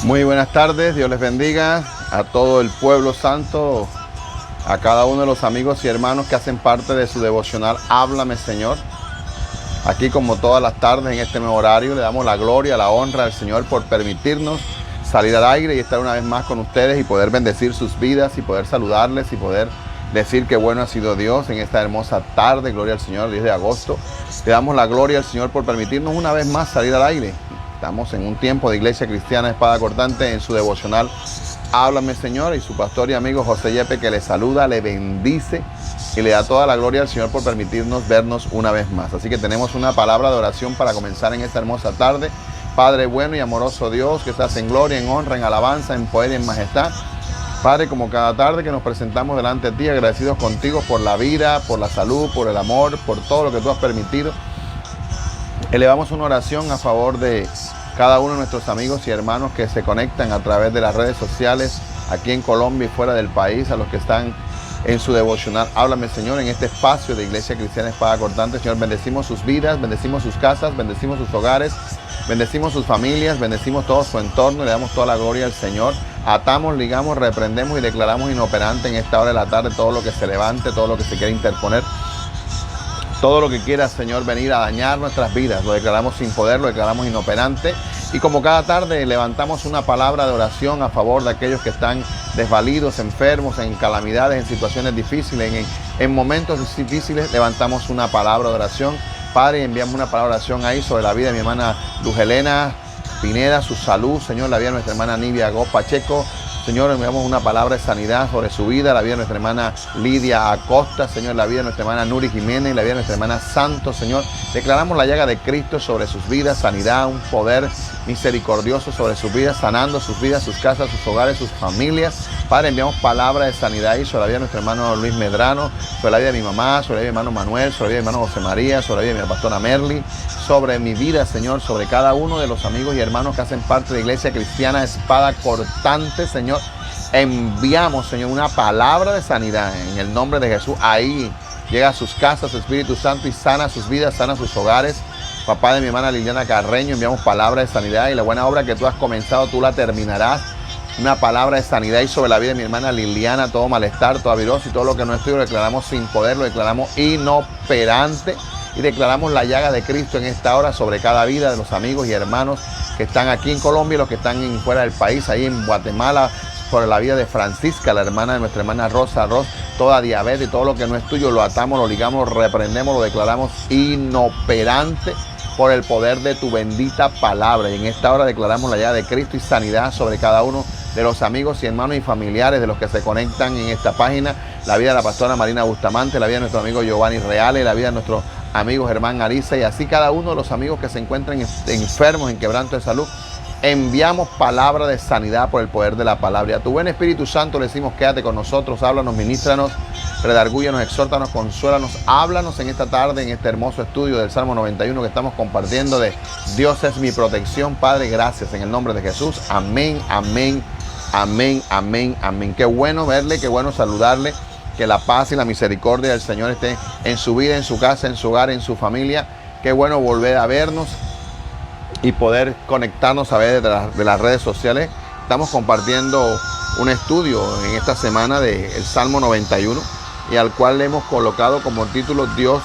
Muy buenas tardes, Dios les bendiga a todo el pueblo santo, a cada uno de los amigos y hermanos que hacen parte de su devocional Háblame Señor. Aquí como todas las tardes en este nuevo horario le damos la gloria, la honra al Señor por permitirnos salir al aire y estar una vez más con ustedes y poder bendecir sus vidas y poder saludarles y poder decir que bueno ha sido Dios en esta hermosa tarde. Gloria al Señor, 10 de agosto. Le damos la gloria al Señor por permitirnos una vez más salir al aire. Estamos en un tiempo de Iglesia Cristiana Espada Cortante en su devocional Háblame Señor, y su pastor y amigo José Yepe, que le saluda, le bendice y le da toda la gloria al Señor por permitirnos vernos una vez más. Así que tenemos una palabra de oración para comenzar en esta hermosa tarde. Padre bueno y amoroso Dios, que estás en gloria, en honra, en alabanza, en poder y en majestad. Padre, como cada tarde que nos presentamos delante de ti, agradecidos contigo por la vida, por la salud, por el amor, por todo lo que tú has permitido. Elevamos una oración a favor de cada uno de nuestros amigos y hermanos que se conectan a través de las redes sociales aquí en Colombia y fuera del país, a los que están en su devocional Háblame Señor, en este espacio de Iglesia Cristiana Espada Cortante. Señor, bendecimos sus vidas, bendecimos sus casas, bendecimos sus hogares, bendecimos sus familias, bendecimos todo su entorno y le damos toda la gloria al Señor. Atamos, ligamos, reprendemos y declaramos inoperante en esta hora de la tarde todo lo que se levante, todo lo que se quiera interponer, todo lo que quiera, Señor, venir a dañar nuestras vidas. Lo declaramos sin poder, lo declaramos inoperante. Y como cada tarde levantamos una palabra de oración a favor de aquellos que están desvalidos, enfermos, en calamidades, en situaciones difíciles, en momentos difíciles, levantamos una palabra de oración. Padre, enviamos una palabra de oración ahí sobre la vida de mi hermana Luz Helena Pineda, su salud, Señor, la vida de nuestra hermana Nivia Gómez Pacheco. Señor, enviamos una palabra de sanidad sobre su vida, la vida de nuestra hermana Lidia Acosta, Señor, la vida de nuestra hermana Nuri Jiménez, la vida de nuestra hermana Santos, Señor. Declaramos la llaga de Cristo sobre sus vidas, sanidad, un poder misericordioso sobre sus vidas, sanando sus vidas, sus casas, sus hogares, sus familias. Padre, enviamos palabra de sanidad ahí sobre la vida de nuestro hermano Luis Medrano, sobre la vida de mi mamá, sobre la vida de mi hermano Manuel, sobre la vida de mi hermano José María, sobre la vida de mi pastora Merly, sobre mi vida, Señor, sobre cada uno de los amigos y hermanos que hacen parte de Iglesia Cristiana Espada Cortante, Señor. Enviamos, Señor, una palabra de sanidad en el nombre de Jesús. Ahí llega a sus casas, Espíritu Santo, y sana sus vidas, sana sus hogares. Papá de mi hermana Liliana Carreño, enviamos palabra de sanidad, y la buena obra que tú has comenzado, tú la terminarás. Una palabra de sanidad y sobre la vida de mi hermana Liliana, todo malestar, toda virus y todo lo que no es tuyo, lo declaramos sin poder, lo declaramos inoperante. Y declaramos la llaga de Cristo en esta hora sobre cada vida de los amigos y hermanos que están aquí en Colombia y los que están fuera del país, ahí en Guatemala, por la vida de Francisca, la hermana de nuestra hermana Rosa, toda diabetes, todo lo que no es tuyo, lo atamos, lo ligamos, reprendemos, lo declaramos inoperante por el poder de tu bendita palabra. Y en esta hora declaramos la llaga de Cristo y sanidad sobre cada uno de los amigos y hermanos y familiares de los que se conectan en esta página. La vida de la pastora Marina Bustamante, la vida de nuestro amigo Giovanni Reales, la vida de nuestro amigo Germán Ariza, y así cada uno de los amigos que se encuentran enfermos, en quebranto de salud. Enviamos palabra de sanidad por el poder de la palabra. Y a tu buen Espíritu Santo le decimos: quédate con nosotros, háblanos, ministranos, redargúyanos, exhórtanos, consuélanos, háblanos en esta tarde, en este hermoso estudio del Salmo 91 que estamos compartiendo, de Dios es mi protección. Padre, gracias en el nombre de Jesús. Amén, amén, amén, amén, amén. Qué bueno verle, qué bueno saludarle. Que la paz y la misericordia del Señor esté en su vida, en su casa, en su hogar, en su familia. Qué bueno volver a vernos y poder conectarnos a través de las redes sociales. Estamos compartiendo un estudio en esta semana del Salmo 91, y al cual le hemos colocado como título: Dios,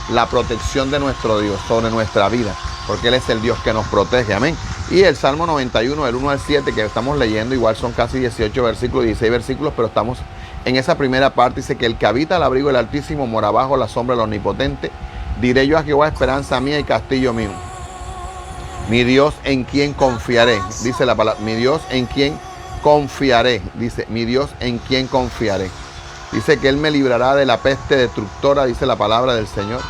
la protección de nuestro Dios sobre nuestra vida, porque Él es el Dios que nos protege. Amén. Y el Salmo 91, del 1 al 7, que estamos leyendo, igual son casi 18 versículos, 16 versículos, pero estamos en esa primera parte. Dice que el que habita al abrigo del Altísimo mora bajo la sombra del Omnipotente. Diré yo a Jehová, esperanza mía y castillo mío, mi Dios en quien confiaré. Dice la palabra, mi Dios en quien confiaré. Dice, mi Dios en quien confiaré. Dice que Él me librará de la peste destructora, dice la palabra del Señor.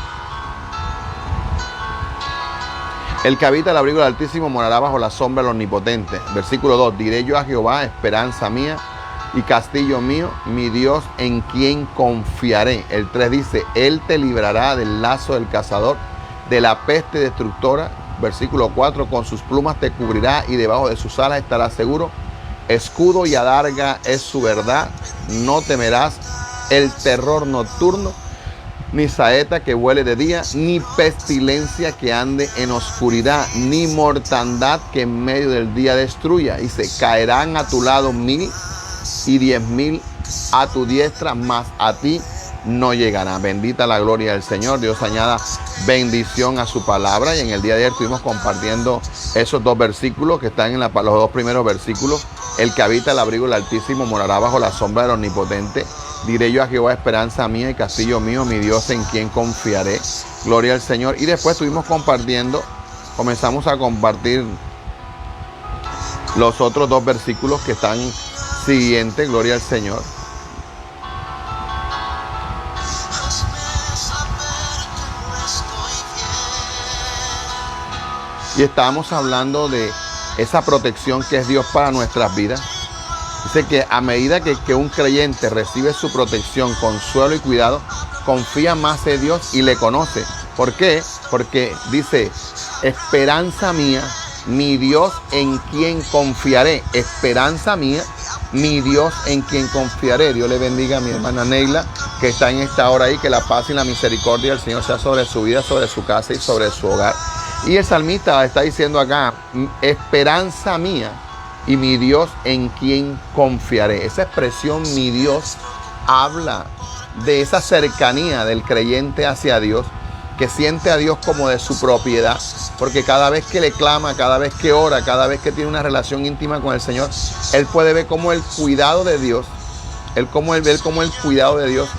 El que habita el abrigo del Altísimo morará bajo la sombra del Omnipotente. Versículo 2, diré yo a Jehová, esperanza mía y castillo mío, mi Dios en quien confiaré. El 3 dice, Él te librará del lazo del cazador, de la peste destructora. Versículo 4, con sus plumas te cubrirá y debajo de sus alas estarás seguro. Escudo y adarga es su verdad. No temerás el terror nocturno, ni saeta que vuele de día, ni pestilencia que ande en oscuridad, ni mortandad que en medio del día destruya. Y se caerán a tu lado 1000 y 10.000 a tu diestra, mas a ti no llegará. Bendita la gloria del Señor. Dios añada bendición a su palabra. Y en el día de ayer estuvimos compartiendo esos dos versículos que están en los dos primeros versículos. El que habita el abrigo del Altísimo morará bajo la sombra del Omnipotente. Diré yo a Jehová, esperanza mía y castillo mío, mi Dios en quien confiaré. Gloria al Señor. Y después estuvimos comenzamos a compartir los otros dos versículos que están siguientes. Gloria al Señor. Y estábamos hablando de esa protección que es Dios para nuestras vidas. Dice que a medida que un creyente recibe su protección, consuelo y cuidado, confía más en Dios y le conoce. ¿Por qué? Porque dice, esperanza mía, mi Dios en quien confiaré. Esperanza mía, mi Dios en quien confiaré. Dios le bendiga a mi hermana Neila, que está en esta hora ahí. Que la paz y la misericordia del Señor sea sobre su vida, sobre su casa y sobre su hogar. Y el salmista está diciendo acá, esperanza mía y mi Dios en quien confiaré. Esa expresión, mi Dios, habla de esa cercanía del creyente hacia Dios, que siente a Dios como de su propiedad, porque cada vez que le clama, cada vez que ora, cada vez que tiene una relación íntima con el Señor, él puede ver cómo el cuidado de Dios, cómo el cuidado de Dios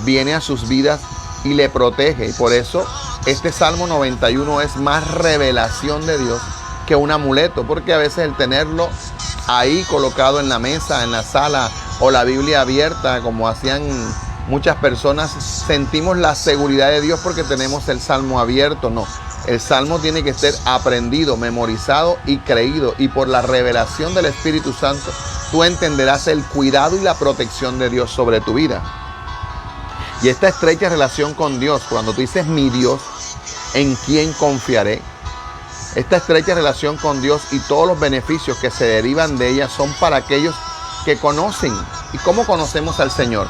viene a sus vidas y le protege. Y por eso este Salmo 91 es más revelación de Dios que un amuleto, porque a veces el tenerlo ahí colocado en la mesa, en la sala, o la Biblia abierta, como hacían muchas personas, sentimos la seguridad de Dios porque tenemos el Salmo abierto. No, el Salmo tiene que ser aprendido, memorizado y creído, y por la revelación del Espíritu Santo tú entenderás el cuidado y la protección de Dios sobre tu vida. Y esta estrecha relación con Dios, cuando tú dices mi Dios, ¿en quién confiaré? Esta estrecha relación con Dios y todos los beneficios que se derivan de ella son para aquellos que conocen. ¿Y cómo conocemos al Señor?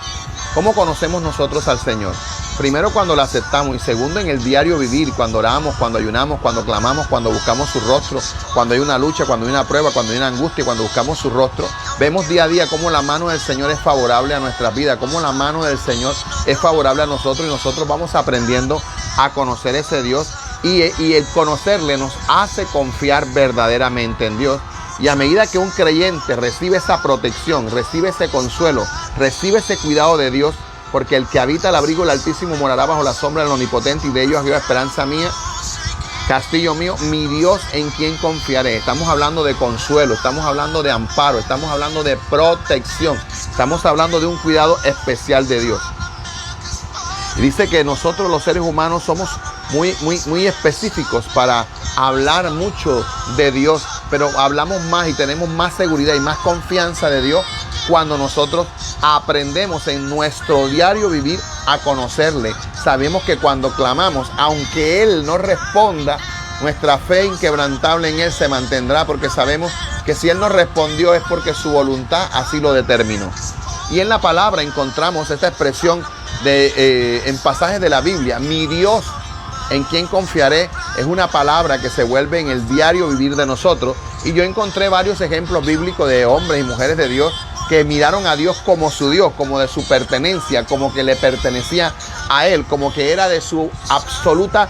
¿Cómo conocemos nosotros al Señor? Primero, cuando lo aceptamos, y segundo, en el diario vivir, cuando oramos, cuando ayunamos, cuando clamamos, cuando buscamos su rostro, cuando hay una lucha, cuando hay una prueba, cuando hay una angustia, cuando buscamos su rostro, vemos día a día cómo la mano del Señor es favorable a nuestras vidas, cómo la mano del Señor es favorable a nosotros, y nosotros vamos aprendiendo a conocer ese Dios, y el conocerle nos hace confiar verdaderamente en Dios. Y a medida que un creyente recibe esa protección, recibe ese consuelo, recibe ese cuidado de Dios, porque el que habita el abrigo del Altísimo morará bajo la sombra del Omnipotente, y de ellos Jehová, esperanza mía, castillo mío, mi Dios en quien confiaré. Estamos hablando de consuelo, estamos hablando de amparo, estamos hablando de protección, estamos hablando de un cuidado especial de Dios. Y dice que nosotros los seres humanos somos muy específicos para hablar mucho de Dios, pero hablamos más y tenemos más seguridad y más confianza de Dios cuando nosotros aprendemos en nuestro diario vivir a conocerle. Sabemos que cuando clamamos, aunque Él no responda, nuestra fe inquebrantable en Él se mantendrá, porque sabemos que si Él nos respondió es porque su voluntad así lo determinó. Y en la palabra encontramos esta expresión en pasajes de la Biblia, mi Dios en quien confiaré, es una palabra que se vuelve en el diario vivir de nosotros. Y yo encontré varios ejemplos bíblicos de hombres y mujeres de Dios que miraron a Dios como su Dios, como de su pertenencia, como que le pertenecía a Él, como que era de su absoluta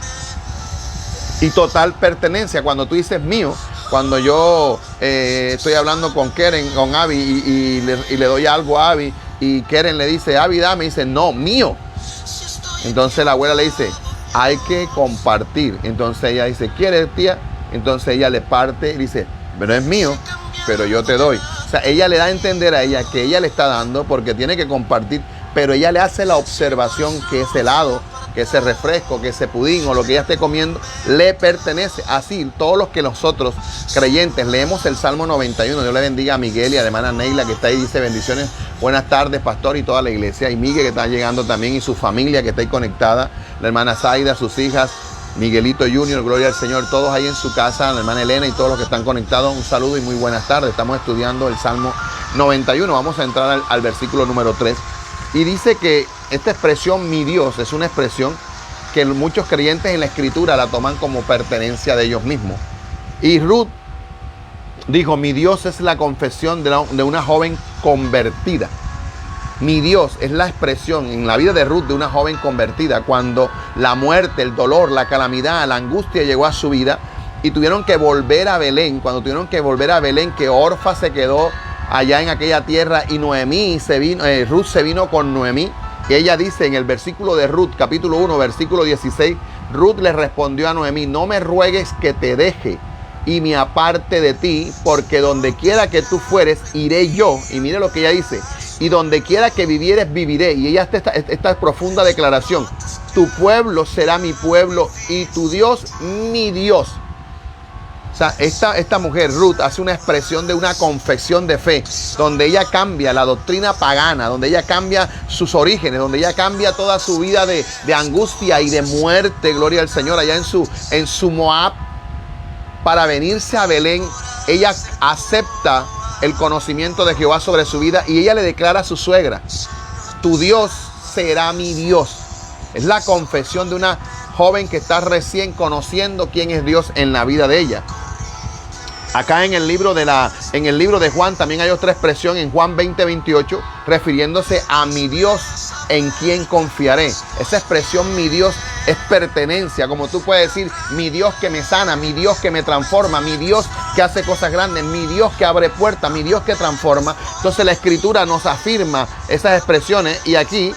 y total pertenencia. Cuando tú dices mío, cuando yo estoy hablando con Keren, con Abby, y le doy algo a Abby, y Keren le dice, Abby, dame, y dice, no, mío. Entonces la abuela le dice, hay que compartir. Entonces ella dice, ¿quieres, tía? Entonces ella le parte y dice, pero es mío, pero yo te doy. O sea, ella le da a entender a ella que ella le está dando porque tiene que compartir, pero ella le hace la observación que ese helado, que ese refresco, que ese pudín o lo que ella esté comiendo le pertenece. Así, todos los que nosotros creyentes leemos el Salmo 91, Dios le bendiga a Miguel y a la hermana Neila que está ahí, dice bendiciones, buenas tardes, pastor, y toda la iglesia, y Miguel que está llegando también, y su familia que está ahí conectada, la hermana Zaida, sus hijas, Miguelito Junior, gloria al Señor, todos ahí en su casa, la hermana Elena y todos los que están conectados, un saludo y muy buenas tardes. Estamos estudiando el Salmo 91, vamos a entrar al versículo número 3, y dice que esta expresión mi Dios es una expresión que muchos creyentes en la escritura la toman como pertenencia de ellos mismos. Y Ruth dijo, mi Dios es la confesión de una joven convertida. Mi Dios es la expresión en la vida de Ruth de una joven convertida. Cuando la muerte, el dolor, la calamidad, la angustia llegó a su vida y tuvieron que volver a Belén. Cuando tuvieron que volver a Belén, que Orfa se quedó allá en aquella tierra y Ruth se vino con Noemí. Y ella dice en el versículo de Ruth, capítulo 1, versículo 16, Ruth le respondió a Noemí, no me ruegues que te deje y me aparte de ti, porque donde quiera que tú fueres, iré yo. Y mire lo que ella dice, y donde quiera que vivieres, viviré. Y ella hace esta profunda declaración, tu pueblo será mi pueblo y tu Dios mi Dios. O sea, esta mujer, Ruth, hace una expresión de una confesión de fe, donde ella cambia la doctrina pagana, donde ella cambia sus orígenes, donde ella cambia toda su vida de angustia y de muerte, gloria al Señor, allá en su Moab, para venirse a Belén. Ella acepta el conocimiento de Jehová sobre su vida y ella le declara a su suegra, tu Dios será mi Dios. Es la confesión de una joven que está recién conociendo quién es Dios en la vida de ella. Acá en el libro de Juan también hay otra expresión en Juan 20:28, refiriéndose a mi Dios en quien confiaré. Esa expresión mi Dios es pertenencia, como tú puedes decir mi Dios que me sana, mi Dios que me transforma, mi Dios que hace cosas grandes, mi Dios que abre puertas, mi Dios que transforma. Entonces la escritura nos afirma esas expresiones y aquí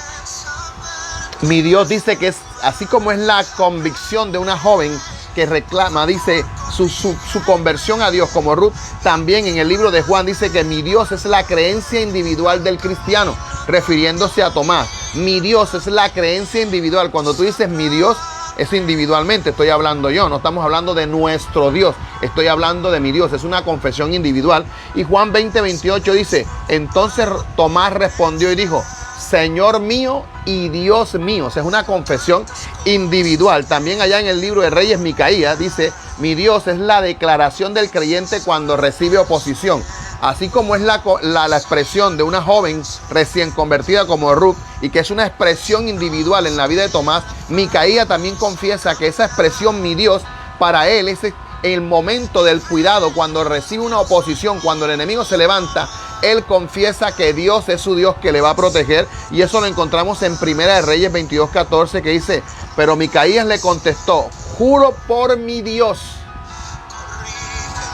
mi Dios dice que es así como es la convicción de una joven que reclama, dice su conversión a Dios como Ruth. También en el libro de Juan dice que mi Dios es la creencia individual del cristiano, refiriéndose a Tomás. Mi Dios es la creencia individual. Cuando tú dices mi Dios, es individualmente, estoy hablando yo, no estamos hablando de nuestro Dios, estoy hablando de mi Dios, es una confesión individual. Y Juan 20:28 dice, entonces Tomás respondió y dijo, Señor mío y Dios mío. O sea, es una confesión individual. También allá en el libro de Reyes, Micaías dice, mi Dios es la declaración del creyente cuando recibe oposición. Así como es la expresión de una joven recién convertida como Ruth y que es una expresión individual en la vida de Tomás, Micaías también confiesa que esa expresión mi Dios para él es el momento del cuidado, cuando recibe una oposición, cuando el enemigo se levanta. Él confiesa que Dios es su Dios que le va a proteger, y eso lo encontramos en Primera de Reyes 22:14, que dice, pero Micaías le contestó, juro por mi Dios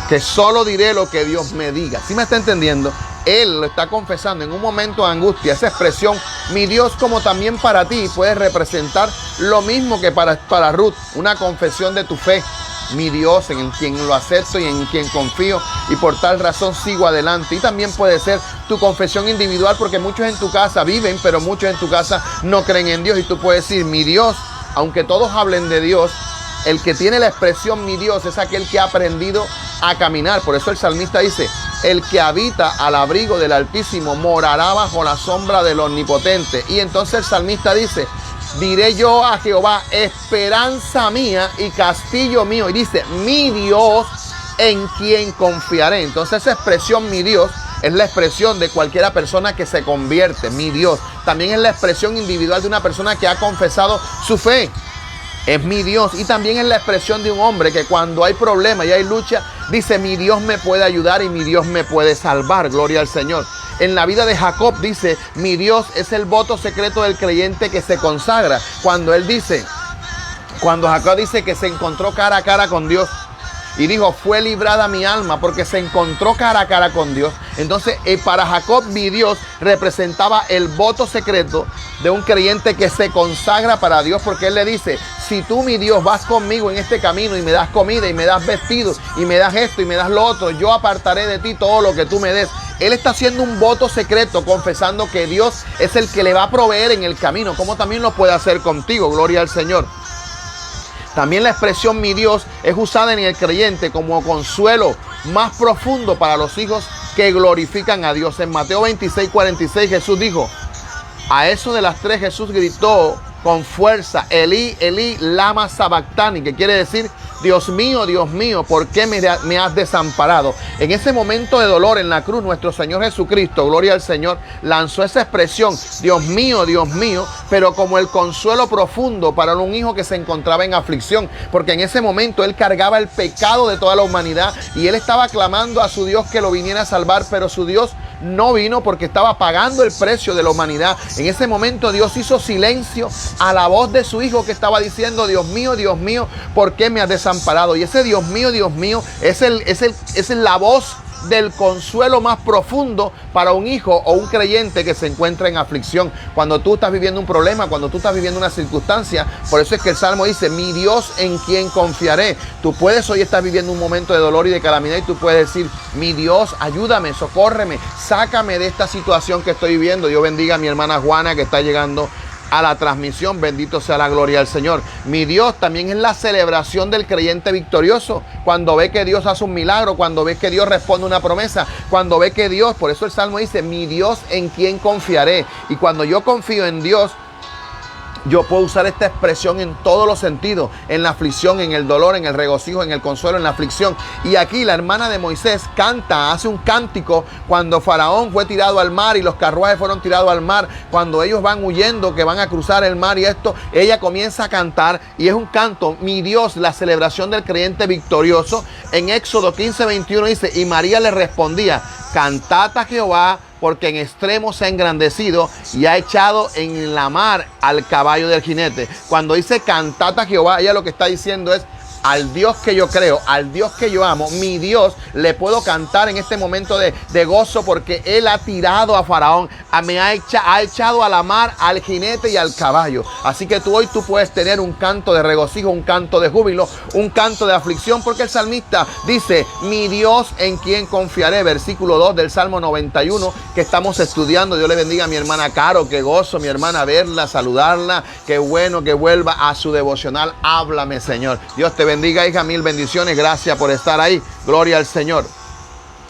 que solo diré lo que Dios me diga. ¿Sí me está entendiendo? Él lo está confesando en un momento de angustia. Esa expresión, mi Dios, como también para ti, puede representar lo mismo que para Ruth, una confesión de tu fe. Mi Dios, en quien lo acepto y en quien confío, y por tal razón sigo adelante. Y también puede ser tu confesión individual, porque muchos en tu casa viven, pero muchos en tu casa no creen en Dios, y tú puedes decir, mi Dios, aunque todos hablen de Dios, el que tiene la expresión mi Dios es aquel que ha aprendido a caminar. Por eso el salmista dice, el que habita al abrigo del Altísimo morará bajo la sombra del Omnipotente. Y entonces el salmista dice, diré yo a Jehová, esperanza mía y castillo mío. Y dice, mi Dios en quien confiaré. Entonces esa expresión mi Dios es la expresión de cualquiera persona que se convierte. Mi Dios también es la expresión individual de una persona que ha confesado su fe. Es mi Dios. Y también es la expresión de un hombre que cuando hay problema y hay lucha, dice, mi Dios me puede ayudar y mi Dios me puede salvar. Gloria al Señor. En la vida de Jacob dice, mi Dios es el voto secreto del creyente que se consagra. Cuando Jacob dice que se encontró cara a cara con Dios y dijo, fue librada mi alma porque se encontró cara a cara con Dios. Entonces, para Jacob, mi Dios representaba el voto secreto de un creyente que se consagra para Dios, porque él le dice, si tú, mi Dios, vas conmigo en este camino y me das comida y me das vestidos y me das esto y me das lo otro, yo apartaré de ti todo lo que tú me des. Él está haciendo un voto secreto, confesando que Dios es el que le va a proveer en el camino, como también lo puede hacer contigo. Gloria al Señor. También la expresión mi Dios es usada en el creyente como consuelo más profundo para los hijos que glorifican a Dios. En Mateo 26:46 Jesús dijo, a eso de las 3 Jesús gritó con fuerza, Elí, Elí, lama sabactani, que quiere decir, Dios mío, ¿por qué me has desamparado? En ese momento de dolor en la cruz, nuestro Señor Jesucristo, gloria al Señor, lanzó esa expresión, Dios mío, pero como el consuelo profundo para un hijo que se encontraba en aflicción, porque en ese momento él cargaba el pecado de toda la humanidad y él estaba clamando a su Dios que lo viniera a salvar, pero su Dios no vino porque estaba pagando el precio de la humanidad. En ese momento Dios hizo silencio a la voz de su hijo que estaba diciendo, Dios mío, ¿por qué me has desamparado? Y ese Dios mío, es la voz del consuelo más profundo para un hijo o un creyente que se encuentra en aflicción. Cuando tú estás viviendo un problema, cuando tú estás viviendo una circunstancia, por eso es que el Salmo dice, mi Dios en quien confiaré. Tú puedes hoy estar viviendo un momento de dolor y de calamidad y tú puedes decir, mi Dios, ayúdame, socórreme, sácame de esta situación que estoy viviendo. Dios bendiga a mi hermana Juana que está llegando a la transmisión, bendito sea la gloria del Señor. Mi Dios también es la celebración del creyente victorioso, cuando ve que Dios hace un milagro, cuando ve que Dios responde una promesa, cuando ve que Dios, por eso el Salmo dice, mi Dios en quien confiaré. Y cuando yo confío en Dios, yo puedo usar esta expresión en todos los sentidos, en la aflicción, en el dolor, en el regocijo, en el consuelo, en la aflicción. Y aquí la hermana de Moisés hace un cántico cuando Faraón fue tirado al mar y los carruajes fueron tirados al mar, cuando ellos van huyendo, que van a cruzar el mar y esto, ella comienza a cantar y es un canto, mi Dios, la celebración del creyente victorioso. En Éxodo 15:21 dice, y María le respondía, cantad a Jehová, porque en extremo se ha engrandecido y ha echado en la mar al caballo del jinete. Cuando dice cantad a Jehová, ella lo que está diciendo es, al Dios que yo creo, al Dios que yo amo, mi Dios, le puedo cantar en este momento de gozo porque Él ha tirado a Faraón, ha echado a la mar al jinete y al caballo. Así que hoy tú puedes tener un canto de regocijo, un canto de júbilo, un canto de aflicción, porque el salmista dice, mi Dios en quien confiaré, versículo 2 del Salmo 91 que estamos estudiando. Dios le bendiga a mi hermana Caro, qué gozo mi hermana verla, saludarla, qué bueno que vuelva a su devocional, háblame Señor. Dios te bendiga, hija, mil bendiciones, gracias por estar ahí, gloria al Señor.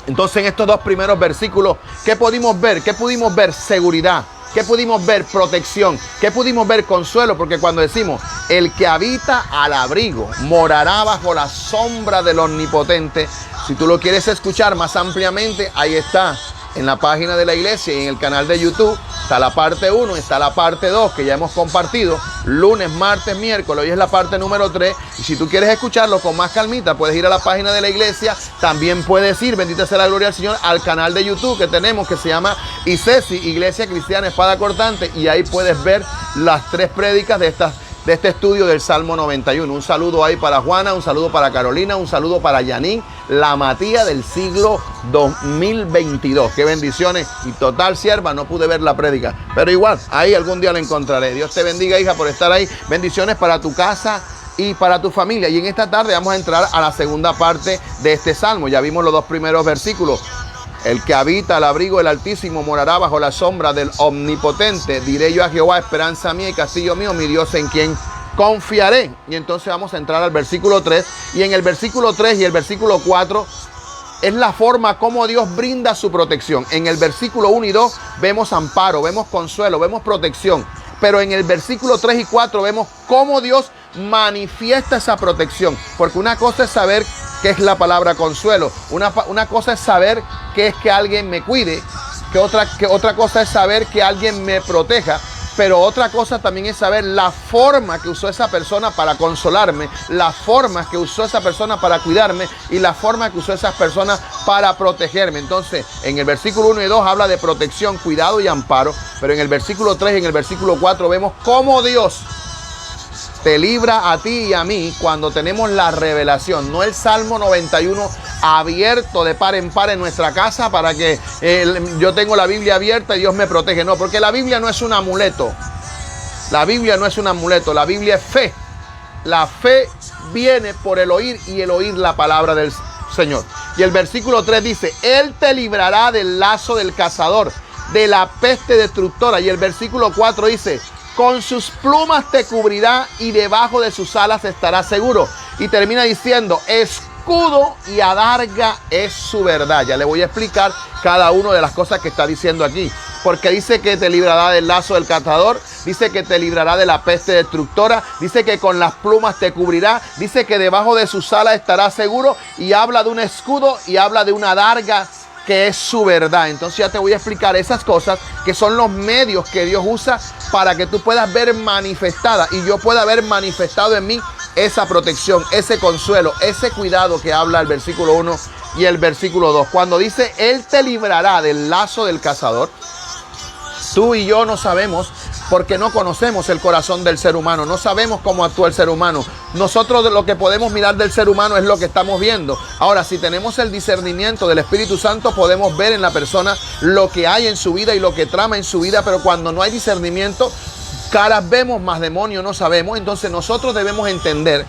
Entonces en estos dos primeros versículos, ¿qué pudimos ver? ¿Qué pudimos ver? Seguridad. ¿Qué pudimos ver? Protección. ¿Qué pudimos ver? Consuelo. Porque cuando decimos, el que habita al abrigo morará bajo la sombra del Omnipotente. Si tú lo quieres escuchar más ampliamente, ahí está. En la página de la iglesia y en el canal de YouTube está la parte 1, está la parte 2 que ya hemos compartido, lunes, martes, miércoles, hoy es la parte número 3. Y si tú quieres escucharlo con más calmita, puedes ir a la página de la iglesia, también puedes ir, bendita sea la gloria del Señor, al canal de YouTube que tenemos que se llama ICESI, Iglesia Cristiana Espada Cortante, y ahí puedes ver las 3 prédicas de este estudio del Salmo 91. Un saludo ahí para Juana, un saludo para Carolina, un saludo para Yanín, la Matía del siglo 2022. Qué bendiciones. Y total, sierva, no pude ver la prédica, pero igual, ahí algún día la encontraré. Dios te bendiga, hija, por estar ahí. Bendiciones para tu casa y para tu familia. Y en esta tarde vamos a entrar a la segunda parte de este Salmo. Ya vimos los 2 primeros versículos. El que habita al abrigo del Altísimo morará bajo la sombra del Omnipotente. Diré yo a Jehová, esperanza mía y castillo mío, mi Dios en quien confiaré. Y entonces vamos a entrar al versículo 3. Y en el versículo 3 y el versículo 4 es la forma como Dios brinda su protección. En el versículo 1 y 2 vemos amparo, vemos consuelo, vemos protección. Pero en el versículo 3 y 4 vemos cómo Dios manifiesta esa protección. Porque una cosa es saber qué es la palabra consuelo. Una cosa es saber qué es que alguien me cuide. Que otra cosa es saber que alguien me proteja. Pero otra cosa también es saber la forma que usó esa persona para consolarme, la forma que usó esa persona para cuidarme y la forma que usó esa persona para protegerme. Entonces, en el versículo 1 y 2 habla de protección, cuidado y amparo. Pero en el versículo 3 y en el versículo 4 vemos cómo Dios te libra a ti y a mí cuando tenemos la revelación. No el Salmo 91 abierto de par en par en nuestra casa para que yo tengo la Biblia abierta y Dios me protege. No, porque la Biblia no es un amuleto. La Biblia no es un amuleto. La Biblia es fe. La fe viene por el oír y el oír la palabra del Señor. Y el versículo 3 dice, Él te librará del lazo del cazador, de la peste destructora. Y el versículo 4 dice, con sus plumas te cubrirá y debajo de sus alas estarás seguro. Y termina diciendo, escudo y adarga es su verdad. Ya le voy a explicar cada una de las cosas que está diciendo aquí. porque dice que te librará del lazo del cazador, dice que te librará de la peste destructora, dice que con las plumas te cubrirá, dice que debajo de sus alas estarás seguro, y habla de un escudo y habla de una adarga que es su verdad. Entonces ya te voy a explicar esas cosas que son los medios que Dios usa para que tú puedas ver manifestada y yo pueda ver manifestado en mí esa protección, ese consuelo, ese cuidado que habla el versículo 1 y el versículo 2. Cuando dice, Él te librará del lazo del cazador, tú y yo no sabemos, porque no conocemos el corazón del ser humano, no sabemos cómo actúa el ser humano. Nosotros lo que podemos mirar del ser humano es lo que estamos viendo. Ahora, si tenemos el discernimiento del Espíritu Santo, podemos ver en la persona lo que hay en su vida y lo que trama en su vida, pero cuando no hay discernimiento, caras vemos, más demonios no sabemos. Entonces nosotros debemos entender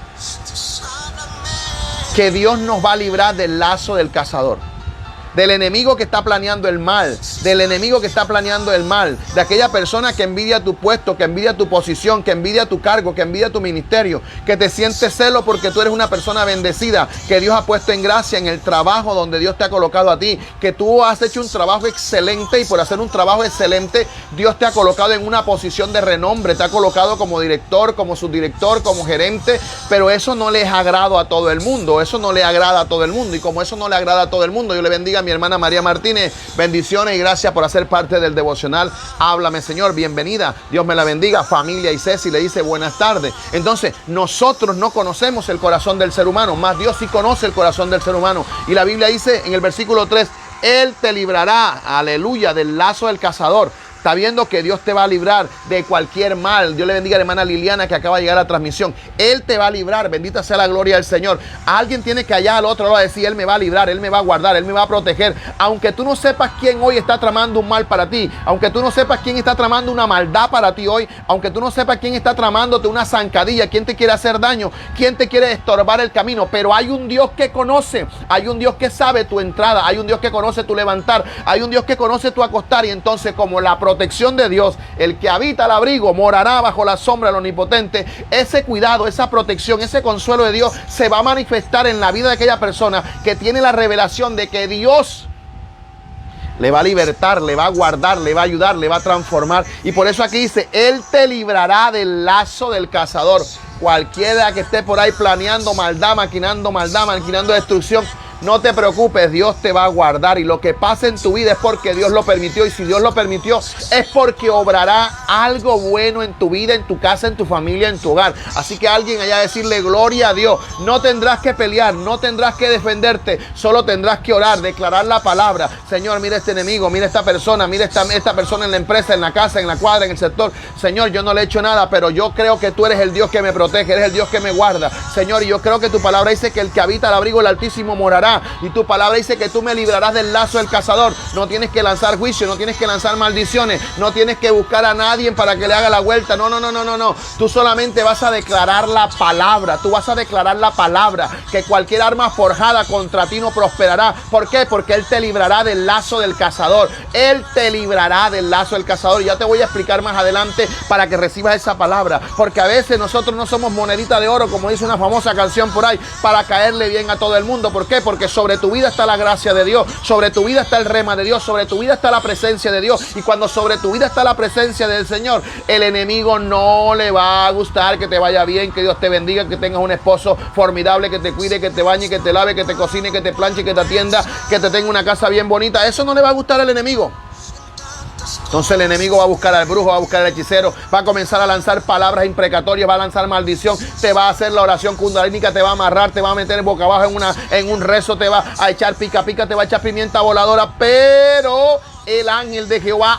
que Dios nos va a librar del lazo del cazador, del enemigo que está planeando el mal, del enemigo que está planeando el mal, de aquella persona que envidia tu puesto, que envidia tu posición, que envidia tu cargo, que envidia tu ministerio, que te siente celo porque tú eres una persona bendecida, que Dios ha puesto en gracia en el trabajo donde Dios te ha colocado a ti, que tú has hecho un trabajo excelente y por hacer un trabajo excelente, Dios te ha colocado en una posición de renombre, te ha colocado como director, como subdirector, como gerente, pero eso no les agrada a todo el mundo, eso no le agrada a todo el mundo, y como eso no le agrada a todo el mundo, yo le bendiga a mi hermana María Martínez, bendiciones y gracias por hacer parte del devocional Háblame Señor, bienvenida, Dios me la bendiga. Familia y Ceci le dice buenas tardes. Entonces nosotros no conocemos el corazón del ser humano, más Dios sí conoce el corazón del ser humano, y la Biblia dice en el versículo 3, Él te librará, aleluya, del lazo del cazador. Está viendo que Dios te va a librar de cualquier mal. Dios le bendiga a la hermana Liliana que acaba de llegar a la transmisión. Él te va a librar, bendita sea la gloria del Señor. Alguien tiene que allá al otro lado decir, Él me va a librar, Él me va a guardar, Él me va a proteger. Aunque tú no sepas quién hoy está tramando un mal para ti, aunque tú no sepas quién está tramando una maldad para ti hoy, aunque tú no sepas quién está tramándote una zancadilla, quién te quiere hacer daño, quién te quiere estorbar el camino, pero hay un Dios que conoce, hay un Dios que sabe tu entrada, hay un Dios que conoce tu levantar, hay un Dios que conoce tu acostar, y entonces como la protección de Dios, el que habita al abrigo morará bajo la sombra del Omnipotente. Ese cuidado, esa protección, ese consuelo de Dios se va a manifestar en la vida de aquella persona que tiene la revelación de que Dios le va a libertar, le va a guardar, le va a ayudar, le va a transformar. Y por eso aquí dice, Él te librará del lazo del cazador. Cualquiera que esté por ahí planeando maldad, maquinando destrucción, no te preocupes, Dios te va a guardar, y lo que pase en tu vida es porque Dios lo permitió, y si Dios lo permitió es porque obrará algo bueno en tu vida, en tu casa, en tu familia, en tu hogar. Así que alguien allá decirle gloria a Dios. No tendrás que pelear, no tendrás que defenderte, solo tendrás que orar, declarar la palabra. Señor, mira este enemigo, mira esta persona, mira esta persona en la empresa, en la casa, en la cuadra, en el sector. Señor, yo no le he hecho nada, pero yo creo que tú eres el Dios que me protege, eres el Dios que me guarda. Señor, y yo creo que tu palabra dice que el que habita al abrigo del Altísimo morará. Y tu palabra dice que tú me librarás del lazo del cazador. No tienes que lanzar juicio, no tienes que lanzar maldiciones, no tienes que buscar a nadie para que le haga la vuelta. No. Tú solamente vas a declarar la palabra. Tú vas a declarar la palabra, que cualquier arma forjada contra ti no prosperará. ¿Por qué? Porque Él te librará del lazo del cazador. Él te librará del lazo del cazador. Y ya te voy a explicar más adelante para que recibas esa palabra. Porque a veces nosotros no somos monedita de oro, como dice una famosa canción por ahí, para caerle bien a todo el mundo. ¿Por qué? Porque sobre tu vida está la gracia de Dios, sobre tu vida está el rema de Dios, sobre tu vida está la presencia de Dios. Y cuando sobre tu vida está la presencia del Señor, el enemigo no le va a gustar que te vaya bien, que Dios te bendiga, que tengas un esposo formidable, que te cuide, que te bañe, que te lave, que te cocine, que te planche, que te atienda, que te tenga una casa bien bonita. Eso no le va a gustar al enemigo. Entonces el enemigo va a buscar al brujo, va a buscar al hechicero, va a comenzar a lanzar palabras imprecatorias, va a lanzar maldición, te va a hacer la oración kundalínica, te va a amarrar, te va a meter boca abajo en un rezo, te va a echar pica, te va a echar pimienta voladora, pero el ángel de Jehová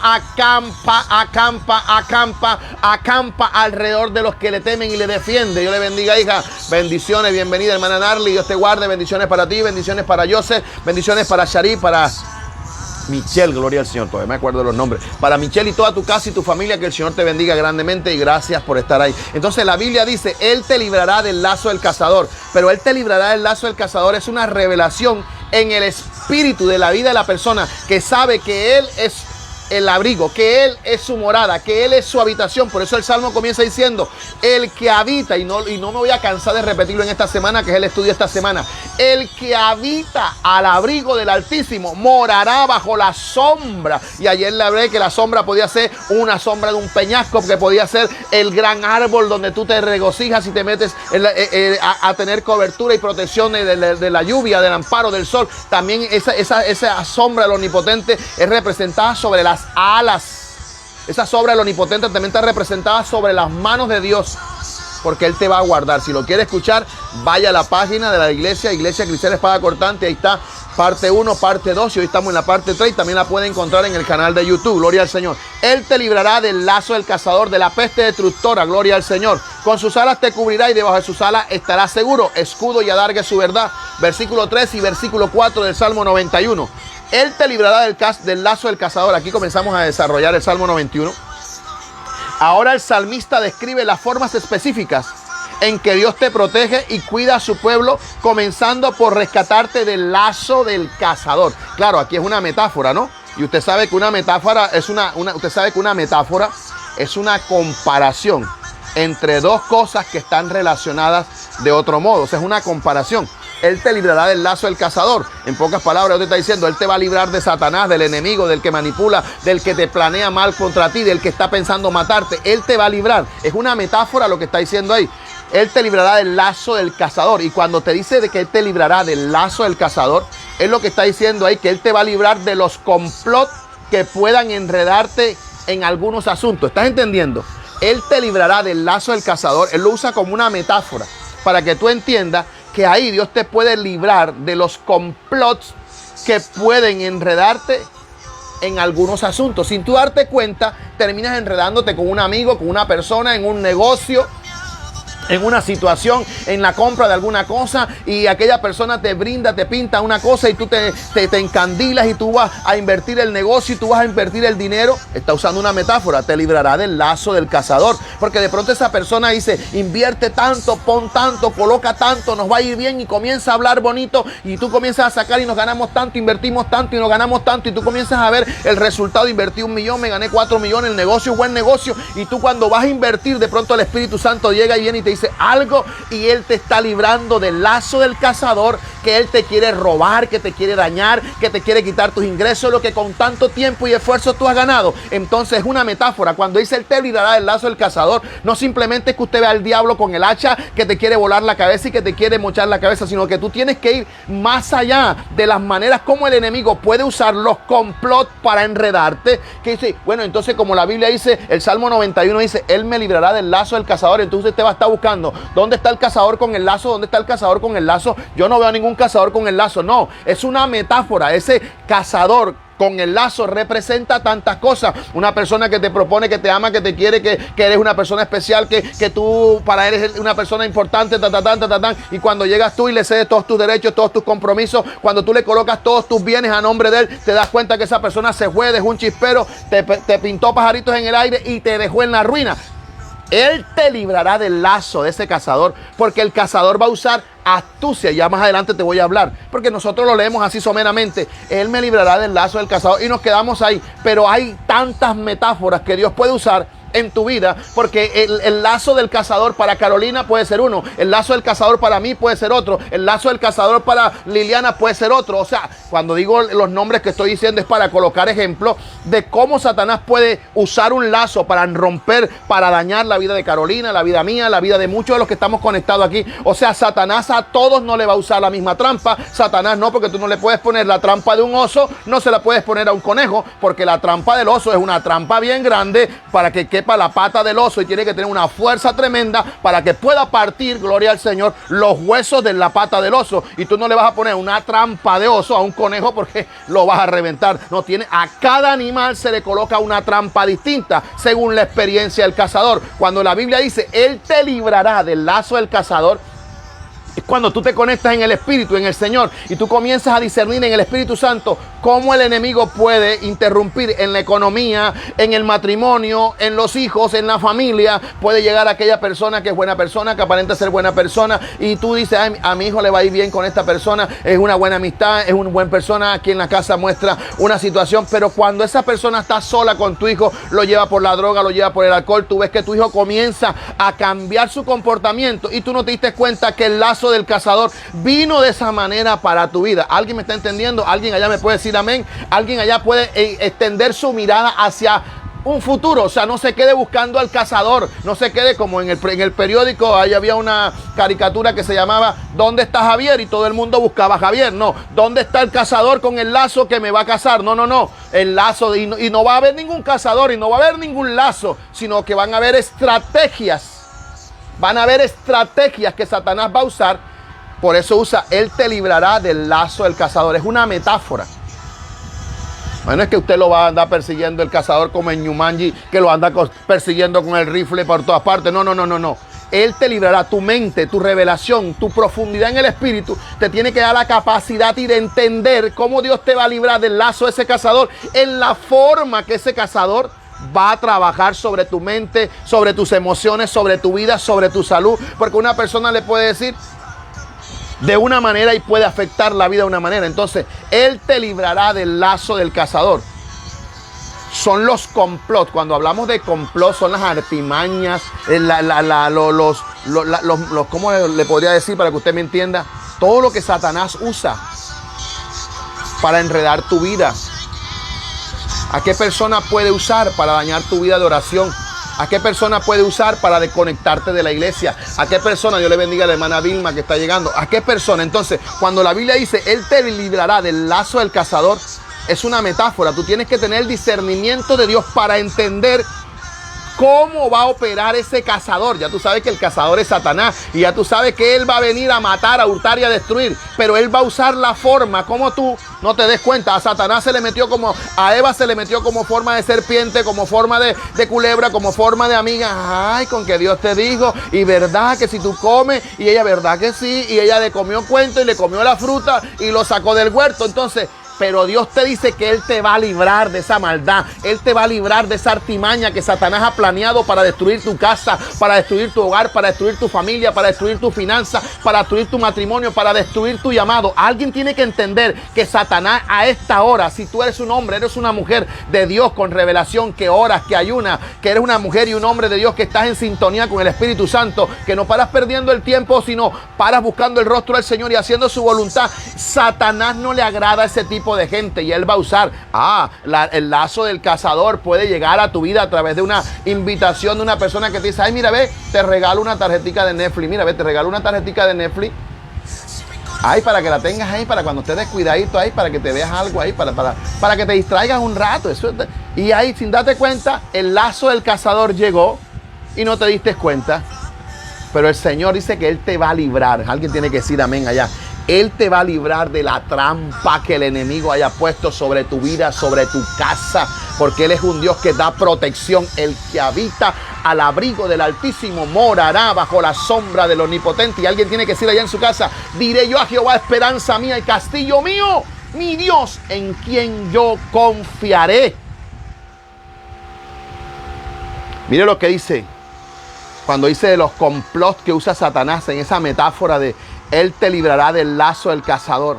acampa alrededor de los que le temen y le defiende. Dios le bendiga, hija. Bendiciones, bienvenida, hermana Narly. Dios te guarde. Bendiciones para ti, bendiciones para Joseph, bendiciones para Shari, para Michelle, gloria al Señor, todavía me acuerdo de los nombres. Para Michelle y toda tu casa y tu familia, que el Señor te bendiga grandemente y gracias por estar ahí. Entonces la Biblia dice, Él te librará del lazo del cazador, pero Él te librará del lazo del cazador es una revelación en el espíritu de la vida de la persona que sabe que Él es el abrigo, que Él es su morada, que Él es su habitación. Por eso el Salmo comienza diciendo, el que habita, y no me voy a cansar de repetirlo en esta semana, que es el estudio de esta semana, el que habita al abrigo del Altísimo morará bajo la sombra. Y ayer le hablé que la sombra podía ser una sombra de un peñasco, que podía ser el gran árbol donde tú te regocijas y te metes a tener cobertura y protección de la lluvia, del amparo, del sol. También esa sombra del Omnipotente es representada sobre las alas. Esa sombra del Omnipotente también está representada sobre las manos de Dios, porque Él te va a guardar. Si lo quiere escuchar, vaya a la página de la Iglesia Cristiana Espada Cortante. Ahí está parte 1, parte 2, y hoy estamos en la parte 3. También la puede encontrar en el canal de YouTube. Gloria al Señor. Él te librará del lazo del cazador, de la peste destructora. Gloria al Señor. Con sus alas te cubrirá y debajo de sus alas estarás seguro. Escudo y adarga es su verdad. Versículo 3 y versículo 4 del Salmo 91. Él te librará del lazo del cazador. Aquí comenzamos a desarrollar el Salmo 91. Ahora el salmista describe las formas específicas en que Dios te protege y cuida a su pueblo, comenzando por rescatarte del lazo del cazador. Claro, aquí es una metáfora, ¿no? Y usted sabe que una metáfora es una comparación entre dos cosas que están relacionadas de otro modo. O sea, es una comparación. Él te librará del lazo del cazador. En pocas palabras, Dios te está diciendo, Él te va a librar de Satanás, del enemigo, del que manipula, del que te planea mal contra ti, del que está pensando matarte. Él te va a librar. Es una metáfora lo que está diciendo ahí. Él te librará del lazo del cazador. Y cuando te dice de que Él te librará del lazo del cazador, es lo que está diciendo ahí, que Él te va a librar de los complots que puedan enredarte en algunos asuntos. ¿Estás entendiendo? Él te librará del lazo del cazador. Él lo usa como una metáfora para que tú entiendas que ahí Dios te puede librar de los complots que pueden enredarte en algunos asuntos. Sin tú darte cuenta, terminas enredándote con un amigo, con una persona, en un negocio, en una situación, en la compra de alguna cosa, y aquella persona te brinda, te pinta una cosa y tú te encandilas y tú vas a invertir el negocio y tú vas a invertir el dinero. Está usando una metáfora. Te librará del lazo del cazador, porque de pronto esa persona dice, invierte tanto, pon tanto, coloca tanto, nos va a ir bien, y comienza a hablar bonito y tú comienzas a sacar y nos ganamos tanto, invertimos tanto y nos ganamos tanto, y tú comienzas a ver el resultado. Invertí 1 millón, me gané 4 millones, el negocio es buen negocio, y tú cuando vas a invertir, de pronto el Espíritu Santo llega y viene y te dice algo, y Él te está librando del lazo del cazador, que Él te quiere robar, que te quiere dañar, que te quiere quitar tus ingresos, lo que con tanto tiempo y esfuerzo tú has ganado. Entonces es una metáfora. Cuando dice Él te librará del lazo del cazador, no simplemente es que usted vea al diablo con el hacha que te quiere volar la cabeza y que te quiere mochar la cabeza, sino que tú tienes que ir más allá de las maneras como el enemigo puede usar los complots para enredarte. Que dice, bueno, entonces como la Biblia dice, el Salmo 91 dice, Él me librará del lazo del cazador. Entonces usted va a estar buscando, ¿dónde está el cazador con el lazo? ¿Dónde está el cazador con el lazo? Yo no veo ningún cazador con el lazo. No, es una metáfora. Ese cazador con el lazo representa tantas cosas. Una persona que te propone, que te ama, que te quiere, que eres una persona especial, que tú para él eres una persona importante, y cuando llegas tú y le cedes todos tus derechos, todos tus compromisos, cuando tú le colocas todos tus bienes a nombre de él, te das cuenta que esa persona se fue, dejó un chispero, te pintó pajaritos en el aire y te dejó en la ruina. Él te librará del lazo de ese cazador, porque el cazador va a usar astucia. Ya más adelante te voy a hablar, porque nosotros lo leemos así someramente. Él me librará del lazo del cazador y nos quedamos ahí. Pero hay tantas metáforas que Dios puede usar en tu vida, porque el lazo del cazador para Carolina puede ser uno, el lazo del cazador para mí puede ser otro, el lazo del cazador para Liliana puede ser otro. O sea, cuando digo los nombres que estoy diciendo es para colocar ejemplos de cómo Satanás puede usar un lazo para romper, para dañar la vida de Carolina, la vida mía, la vida de muchos de los que estamos conectados aquí. O sea, Satanás a todos no le va a usar la misma trampa. Satanás no, porque tú no le puedes poner la trampa de un oso, no se la puedes poner a un conejo, porque la trampa del oso es una trampa bien grande para que quepa la pata del oso, y tiene que tener una fuerza tremenda para que pueda partir, gloria al Señor, los huesos de la pata del oso. Y tú no le vas a poner una trampa de oso a un conejo porque lo vas a reventar. No, a cada animal se le coloca una trampa distinta según la experiencia del cazador. Cuando la Biblia dice Él te librará del lazo del cazador, Es cuando tú te conectas en el Espíritu, en el Señor, y tú comienzas a discernir en el Espíritu Santo cómo el enemigo puede interrumpir en la economía, en el matrimonio, en los hijos, en la familia. Puede llegar a aquella persona que es buena persona, que aparenta ser buena persona, y tú dices, ay, a mi hijo le va a ir bien con esta persona, es una buena amistad, es una buena persona, aquí en la casa muestra una situación, pero cuando esa persona está sola con tu hijo, lo lleva por la droga, lo lleva por el alcohol, tú ves que tu hijo comienza a cambiar su comportamiento y tú no te diste cuenta que el lazo del cazador vino de esa manera para tu vida. ¿Alguien me está entendiendo? ¿Alguien allá me puede decir amén? ¿Alguien allá puede extender su mirada hacia un futuro? O sea, no se quede buscando al cazador, no se quede como en el periódico. Ahí había una caricatura que se llamaba ¿Dónde está Javier? Y todo el mundo buscaba a Javier. No, ¿dónde está el cazador con el lazo que me va a cazar? No, el lazo, y no va a haber ningún cazador y no va a haber ningún lazo, sino que van a haber estrategias. Van a haber estrategias que Satanás va a usar. Por eso usa, él te librará del lazo del cazador. Es una metáfora. Bueno, es que usted lo va a andar persiguiendo el cazador como en Jumanji, que lo anda persiguiendo con el rifle por todas partes. No. Él te librará. Tu mente, tu revelación, tu profundidad en el espíritu te tiene que dar la capacidad y de entender cómo Dios te va a librar del lazo de ese cazador, en la forma que ese cazador va a trabajar sobre tu mente, sobre tus emociones, sobre tu vida, sobre tu salud. Porque una persona le puede decir de una manera y puede afectar la vida de una manera. Entonces, él te librará del lazo del cazador. Son los complots. Cuando hablamos de complot, son las artimañas, ¿cómo le podría decir para que usted me entienda? Todo lo que Satanás usa para enredar tu vida. ¿A qué persona puede usar para dañar tu vida de oración? ¿A qué persona puede usar para desconectarte de la iglesia? ¿A qué persona? Dios le bendiga a la hermana Vilma que está llegando. ¿A qué persona? Entonces, cuando la Biblia dice, él te librará del lazo del cazador, es una metáfora. Tú tienes que tener el discernimiento de Dios para entender cómo va a operar ese cazador. Ya tú sabes que el cazador es Satanás y ya tú sabes que él va a venir a matar, a hurtar y a destruir, pero él va a usar la forma como tú no te des cuenta. A Satanás se le metió como, a Eva se le metió como forma de serpiente, como forma de culebra, como forma de amiga. Ay, con que Dios te dijo, y verdad que si tú comes, y ella verdad que sí, y ella le comió cuento y le comió la fruta y lo sacó del huerto. Entonces, pero Dios te dice que él te va a librar de esa maldad. Él te va a librar de esa artimaña que Satanás ha planeado para destruir tu casa, para destruir tu hogar, para destruir tu familia, para destruir tu finanza, para destruir tu matrimonio, para destruir tu llamado. Alguien tiene que entender que Satanás a esta hora, si tú eres un hombre, eres una mujer de Dios con revelación, que oras, que ayunas, que eres una mujer y un hombre de Dios que estás en sintonía con el Espíritu Santo, que no paras perdiendo el tiempo, sino paras buscando el rostro del Señor y haciendo su voluntad. Satanás no le agrada ese tipo de gente y él va a usar el lazo del cazador. Puede llegar a tu vida a través de una invitación de una persona que te dice, ay, mira, ve, te regalo una tarjetica de Netflix, mira, ve, te regalo una tarjetica de Netflix, ay, para que la tengas ahí, para cuando estés descuidadito ahí, para que te veas algo ahí, para que te distraigas un rato. Y ahí, sin darte cuenta, el lazo del cazador llegó y no te diste cuenta. Pero el Señor dice que él te va a librar. Alguien tiene que decir amén allá. Él te va a librar de la trampa que el enemigo haya puesto sobre tu vida, sobre tu casa, porque Él es un Dios que da protección. El que habita al abrigo del Altísimo morará bajo la sombra del Omnipotente. Y alguien tiene que decir allá en su casa, diré yo a Jehová, esperanza mía y castillo mío, mi Dios en quien yo confiaré. Mire lo que dice, cuando dice de los complots que usa Satanás en esa metáfora de él te librará del lazo del cazador.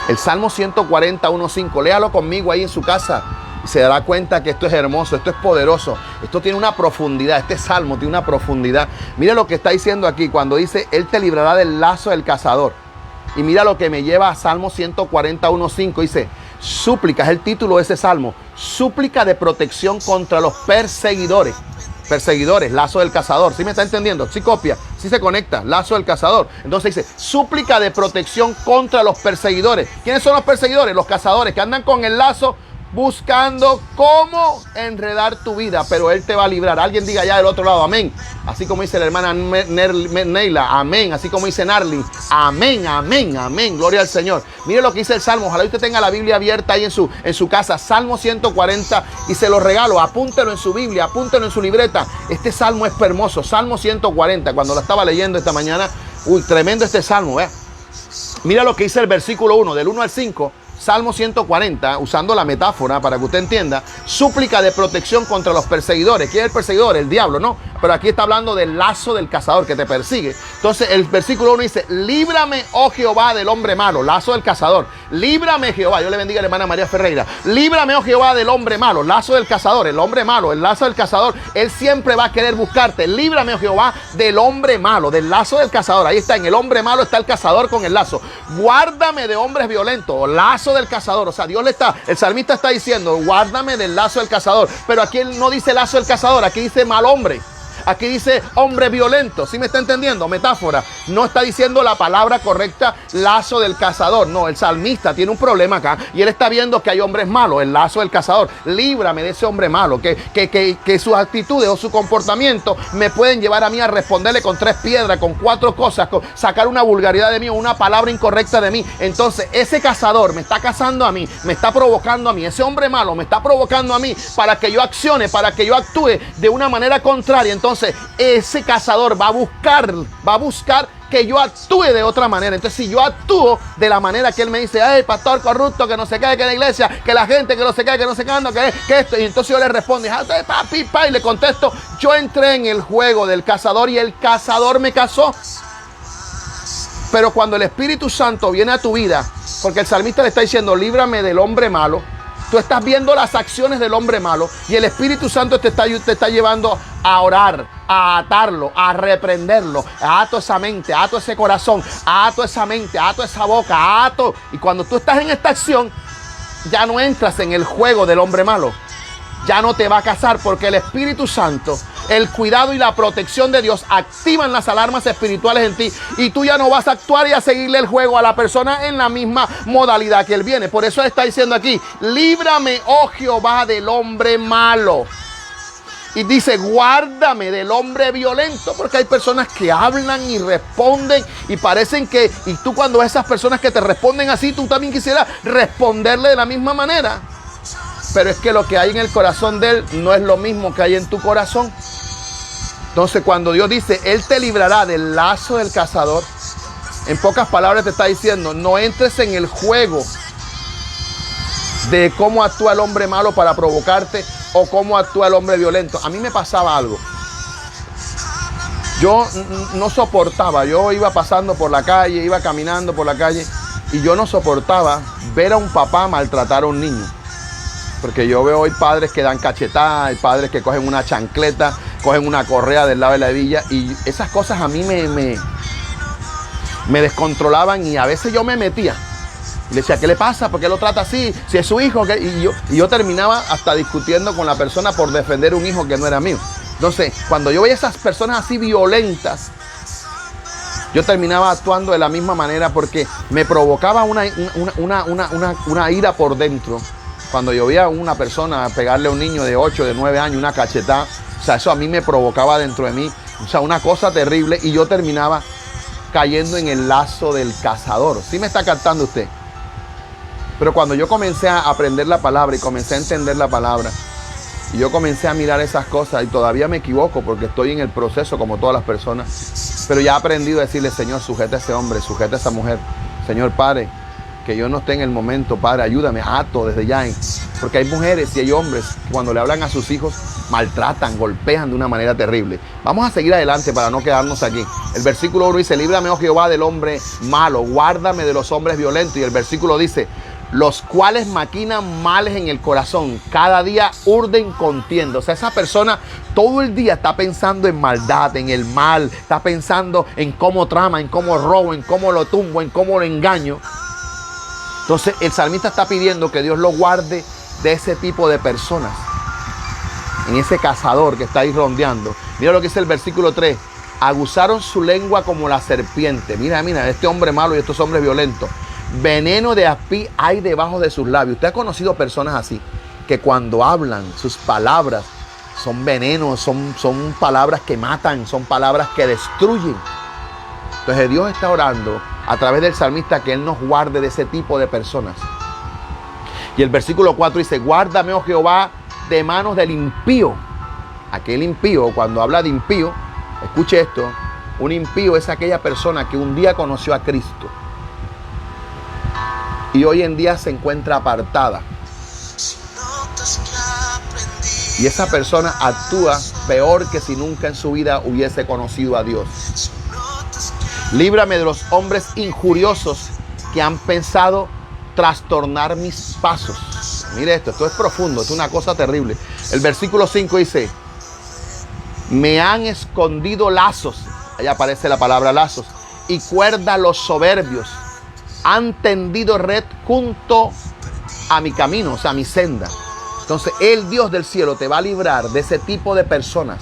El Salmo 141:5. Léalo conmigo ahí en su casa y se dará cuenta que esto es hermoso, esto es poderoso, esto tiene una profundidad. Este salmo tiene una profundidad. Mira lo que está diciendo aquí cuando dice él te librará del lazo del cazador. Y mira lo que me lleva a Salmo 141:5. Dice, súplica, es el título de ese salmo. Súplica de protección contra los perseguidores. Perseguidores, lazo del cazador. ¿Sí me está entendiendo? ¿Sí copia? ¿Sí se conecta? Lazo del cazador. Entonces dice, súplica de protección contra los perseguidores. ¿Quiénes son los perseguidores? Los cazadores que andan con el lazo buscando cómo enredar tu vida, pero Él te va a librar. Alguien diga allá del otro lado, amén. Así como dice la hermana Neila, amén. Así como dice Narly, amén, amén, amén. Gloria al Señor. Mire lo que dice el Salmo. Ojalá usted tenga la Biblia abierta ahí en su casa. Salmo 140, y se lo regalo. Apúntelo en su Biblia, apúntelo en su libreta. Este salmo es hermoso. Salmo 140. Cuando lo estaba leyendo esta mañana, tremendo este salmo, ¿eh? Mira lo que dice el versículo 1, del 1 al 5. Salmo 140, usando la metáfora para que usted entienda, súplica de protección contra los perseguidores. ¿Quién es el perseguidor? El diablo, ¿no? Pero aquí está hablando del lazo del cazador que te persigue. Entonces el versículo 1 dice, líbrame, oh Jehová, del hombre malo, lazo del cazador. Líbrame, Jehová. Yo le bendiga a la hermana María Ferreira. Líbrame, oh Jehová, del hombre malo, lazo del cazador. El hombre malo, el lazo del cazador, él siempre va a querer buscarte. Líbrame, oh Jehová, del hombre malo, del lazo del cazador. Ahí está, en el hombre malo está el cazador con el lazo. Guárdame de hombres violentos, lazo del cazador. O sea, el salmista está diciendo, guárdame del lazo del cazador. Pero aquí él no dice lazo del cazador, aquí dice mal hombre. Aquí dice hombre violento. ¿Sí me está entendiendo? Metáfora. No está diciendo la palabra correcta, lazo del cazador. No, el salmista tiene un problema acá y él está viendo que hay hombres malos, el lazo del cazador. Líbrame de ese hombre malo, que sus actitudes o su comportamiento me pueden llevar a mí a responderle con 3 piedras, con 4 cosas, con sacar una vulgaridad de mí o una palabra incorrecta de mí. Entonces ese cazador me está cazando a mí, me está provocando a mí. Ese hombre malo me está provocando a mí para que yo accione, para que yo actúe de una manera contraria. Entonces ese cazador va a buscar que yo actúe de otra manera. Entonces si yo actúo de la manera que él me dice, hey, pastor corrupto, que no se cae, que la iglesia, que la gente, que no se cae, que no se cae, que esto, y entonces yo le respondo, y le contesto, yo entré en el juego del cazador y el cazador me cazó. Pero cuando el Espíritu Santo viene a tu vida, porque el salmista le está diciendo, líbrame del hombre malo, tú estás viendo las acciones del hombre malo y el Espíritu Santo te está llevando a orar, a atarlo, a reprenderlo. Ato esa mente, ato ese corazón, ato esa mente, ato esa boca, ato. Y cuando tú estás en esta acción, ya no entras en el juego del hombre malo. Ya no te va a cazar porque el Espíritu Santo, el cuidado y la protección de Dios activan las alarmas espirituales en ti y tú ya no vas a actuar y a seguirle el juego a la persona en la misma modalidad que él viene. Por eso está diciendo aquí, líbrame, oh Jehová, del hombre malo. Y dice, guárdame del hombre violento, porque hay personas que hablan y responden y parecen que, y tú cuando ves esas personas que te responden así, tú también quisieras responderle de la misma manera. Pero es que lo que hay en el corazón de él no es lo mismo que hay en tu corazón. Entonces cuando Dios dice, Él te librará del lazo del cazador, en pocas palabras te está diciendo, no entres en el juego de cómo actúa el hombre malo para provocarte o cómo actúa el hombre violento. A mí me pasaba algo. Yo no soportaba, yo iba pasando por la calle, iba caminando por la calle y yo no soportaba ver a un papá maltratar a un niño. Porque yo veo hoy padres que dan cachetadas, hay padres que cogen una chancleta, cogen una correa del lado de la hebilla y esas cosas a mí me descontrolaban y a veces yo me metía. Y le decía, ¿qué le pasa? ¿Por qué lo trata así? Si es su hijo. Y yo terminaba hasta discutiendo con la persona por defender un hijo que no era mío. Entonces, cuando yo veía esas personas así violentas, yo terminaba actuando de la misma manera porque me provocaba una ira por dentro. Cuando yo veía a una persona pegarle a un niño de 8, de 9 años, una cachetada, o sea, eso a mí me provocaba dentro de mí, o sea, una cosa terrible y yo terminaba cayendo en el lazo del cazador. ¿Sí me está captando usted? Pero cuando yo comencé a aprender la palabra y comencé a entender la palabra, y yo comencé a mirar esas cosas y todavía me equivoco porque estoy en el proceso como todas las personas, pero ya he aprendido a decirle, Señor, sujeta a ese hombre, sujeta a esa mujer. Señor, Padre, que yo no esté en el momento, Padre, ayúdame, ato desde ya. Porque hay mujeres y hay hombres que cuando le hablan a sus hijos maltratan, golpean de una manera terrible. Vamos a seguir adelante para no quedarnos aquí. El versículo 1 dice, líbrame, oh Jehová, del hombre malo, guárdame de los hombres violentos. Y el versículo dice, los cuales maquinan males en el corazón, cada día urden contienda. O sea, esa persona todo el día está pensando en maldad, en el mal, está pensando en cómo trama, en cómo robo, en cómo lo tumbo, en cómo lo engaño. Entonces el salmista está pidiendo que Dios lo guarde de ese tipo de personas, en ese cazador que está ahí rondeando. Mira lo que dice el versículo 3. Aguzaron su lengua como la serpiente. Mira, este hombre malo y estos hombres violentos. Veneno de aspi hay debajo de sus labios. Usted ha conocido personas así, que cuando hablan, sus palabras son venenos, son palabras que matan, son palabras que destruyen. Entonces Dios está orando a través del salmista que Él nos guarde de ese tipo de personas. Y el versículo 4 dice: guárdame, oh Jehová, de manos del impío. Aquel impío, cuando habla de impío, escuche esto, un impío es aquella persona que un día conoció a Cristo y hoy en día se encuentra apartada. Y esa persona actúa peor que si nunca en su vida hubiese conocido a Dios. Líbrame de los hombres injuriosos que han pensado trastornar mis pasos. Mire esto es profundo, esto es una cosa terrible. El versículo 5 dice: me han escondido lazos, ahí aparece la palabra lazos, y cuerda los soberbios. Han tendido red junto a mi camino, o sea, a mi senda. Entonces, el Dios del cielo te va a librar de ese tipo de personas.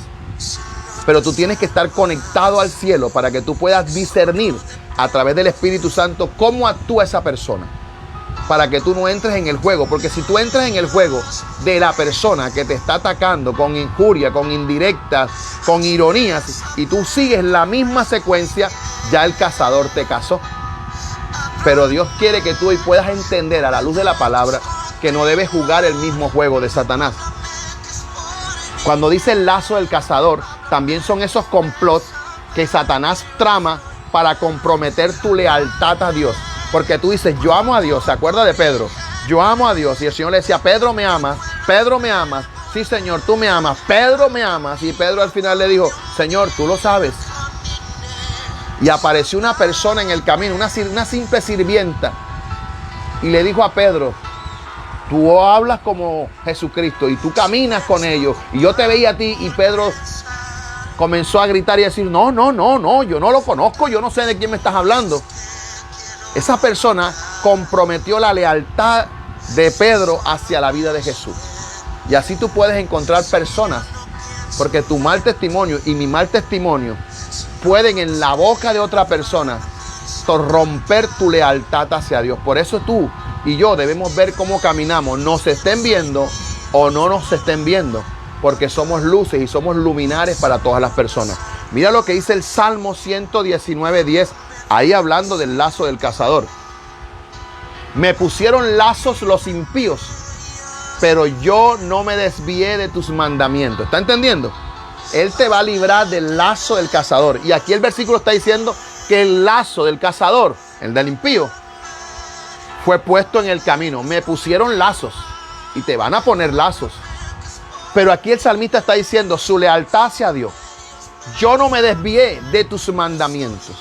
Pero tú tienes que estar conectado al cielo para que tú puedas discernir a través del Espíritu Santo cómo actúa esa persona. Para que tú no entres en el juego. Porque si tú entras en el juego de la persona que te está atacando con injuria, con indirectas, con ironías, y tú sigues la misma secuencia, ya el cazador te cazó. Pero Dios quiere que tú hoy puedas entender a la luz de la palabra que no debes jugar el mismo juego de Satanás. Cuando dice el lazo del cazador, también son esos complots que Satanás trama para comprometer tu lealtad a Dios. Porque tú dices: yo amo a Dios. ¿Se acuerda de Pedro? Yo amo a Dios. Y el Señor le decía: Pedro, ¿me amas? Pedro, ¿me amas? Sí, Señor, tú me amas. Pedro, ¿me amas? Y Pedro al final le dijo: Señor, tú lo sabes. Y apareció una persona en el camino, una simple sirvienta, y le dijo a Pedro: tú hablas como Jesucristo y tú caminas con ellos, y yo te veía a ti. Y Pedro comenzó a gritar y a decir: no, yo no lo conozco, yo no sé de quién me estás hablando. Esa persona comprometió la lealtad de Pedro hacia la vida de Jesús. Y así tú puedes encontrar personas, porque tu mal testimonio y mi mal testimonio pueden en la boca de otra persona romper tu lealtad hacia Dios. Por eso tú y yo debemos ver cómo caminamos, nos estén viendo o no nos estén viendo, porque somos luces y somos luminares para todas las personas. Mira lo que dice el Salmo 119:10, ahí hablando del lazo del cazador. Me pusieron lazos los impíos, pero yo no me desvié de tus mandamientos. ¿Está entendiendo? Él te va a librar del lazo del cazador. Y aquí el versículo está diciendo que el lazo del cazador, el del impío, fue puesto en el camino. Me pusieron lazos y te van a poner lazos. Pero aquí el salmista está diciendo su lealtad hacia Dios. Yo no me desvié de tus mandamientos.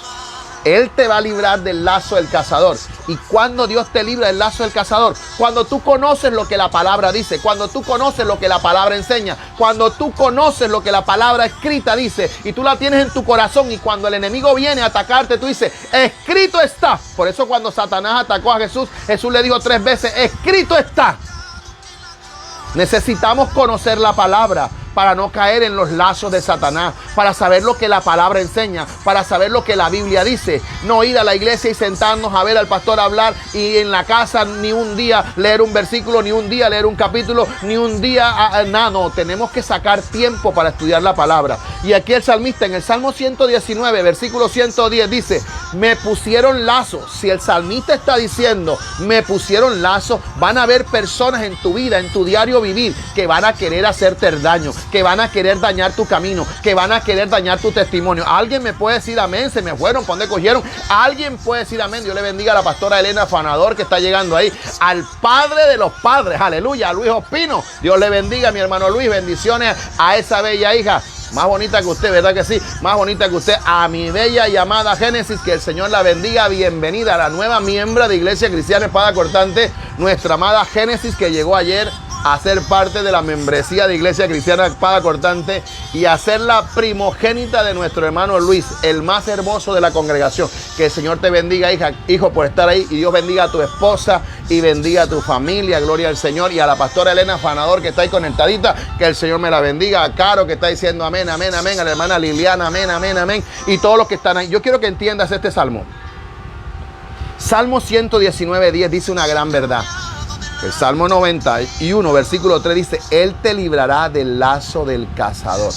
Él te va a librar del lazo del cazador. ¿Y cuando Dios te libra del lazo del cazador? Cuando tú conoces lo que la palabra dice, cuando tú conoces lo que la palabra enseña, cuando tú conoces lo que la palabra escrita dice y tú la tienes en tu corazón, y cuando el enemigo viene a atacarte, tú dices: escrito está. Por eso cuando Satanás atacó a Jesús, Jesús le dijo 3 veces: escrito está. Necesitamos conocer la palabra para no caer en los lazos de Satanás, para saber lo que la palabra enseña, para saber lo que la Biblia dice. No ir a la iglesia y sentarnos a ver al pastor hablar y en la casa ni un día leer un versículo, ni un día leer un capítulo, ni un día nada. No, tenemos que sacar tiempo para estudiar la palabra. Y aquí el salmista en el Salmo 119, versículo 110 dice: me pusieron lazos. Si el salmista está diciendo me pusieron lazos, van a haber personas en tu vida, en tu diario vivir, que van a querer hacerte daño, que van a querer dañar tu camino, que van a querer dañar tu testimonio. Alguien me puede decir amén: se me fueron, ¿por dónde cogieron? Alguien puede decir amén. Dios le bendiga a la pastora Elena Afanador, que está llegando ahí, al padre de los padres, aleluya, a Luis Ospino. Dios le bendiga, mi hermano Luis. Bendiciones a esa bella hija, más bonita que usted, ¿verdad que sí? Más bonita que usted, a mi bella y amada Génesis, que el Señor la bendiga. Bienvenida a la nueva miembro de Iglesia Cristiana Espada Cortante, nuestra amada Génesis, que llegó ayer a ser parte de la membresía de Iglesia Cristiana Espada Cortante y a ser la primogénita de nuestro hermano Luis, el más hermoso de la congregación. Que el Señor te bendiga, hija, hijo, por estar ahí, y Dios bendiga a tu esposa y bendiga a tu familia. Gloria al Señor. Y a la pastora Elena Afanador, que está ahí conectadita, que el Señor me la bendiga. A Caro, que está diciendo amén, amén, amén. A la hermana Liliana, amén, amén, amén. Y todos los que están ahí. Yo quiero que entiendas este salmo. Salmo 119:10 dice una gran verdad. El Salmo 91, versículo 3 dice, Él te librará del lazo del cazador.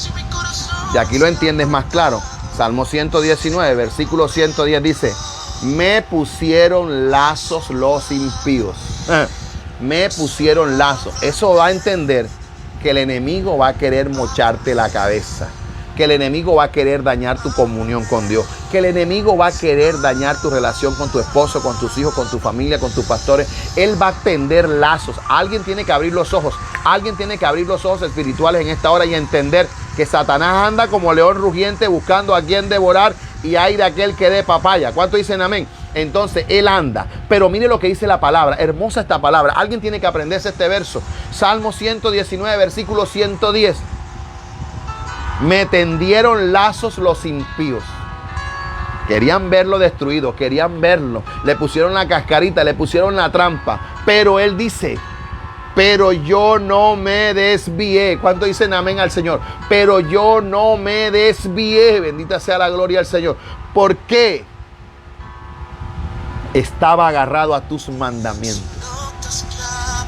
Y aquí lo entiendes más claro. Salmo 119, versículo 110 dice, me pusieron lazos los impíos. Me pusieron lazos. Eso va a entender que el enemigo va a querer mocharte la cabeza. Que el enemigo va a querer dañar tu comunión con Dios. Que el enemigo va a querer dañar tu relación con tu esposo, con tus hijos, con tu familia, con tus pastores. Él va a tender lazos. Alguien tiene que abrir los ojos. Alguien tiene que abrir los ojos espirituales en esta hora y entender que Satanás anda como león rugiente buscando a quien devorar y hay de aquel que dé papaya. ¿Cuánto dicen amén? Entonces él anda, pero mire lo que dice la palabra, hermosa esta palabra. Alguien tiene que aprenderse este verso. Salmo 119, versículo 110. Me tendieron lazos los impíos. Querían verlo destruido, querían verlo. Le pusieron la cascarita, le pusieron la trampa. Pero él dice, pero yo no me desvié. ¿Cuánto dicen amén al Señor? Pero yo no me desvié. Bendita sea la gloria al Señor. ¿Por qué? Estaba agarrado a tus mandamientos.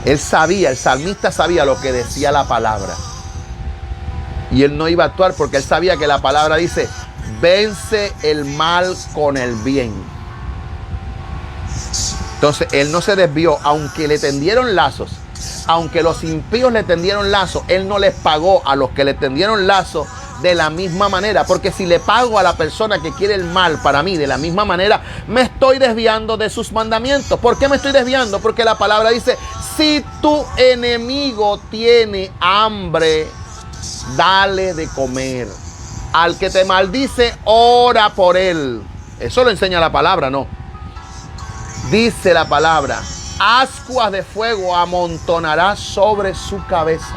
Él sabía, el salmista sabía lo que decía la palabra. Y él no iba a actuar porque él sabía que la palabra dice, vence el mal con el bien. Entonces él no se desvió, aunque le tendieron lazos, aunque los impíos le tendieron lazos, él no les pagó a los que le tendieron lazos de la misma manera. Porque si le pago a la persona que quiere el mal para mí de la misma manera, me estoy desviando de sus mandamientos. ¿Por qué me estoy desviando? Porque la palabra dice, si tu enemigo tiene hambre, dale de comer. Al que te maldice, ora por él. Eso lo enseña la palabra, ¿no? Dice la palabra, ascuas de fuego amontonará sobre su cabeza.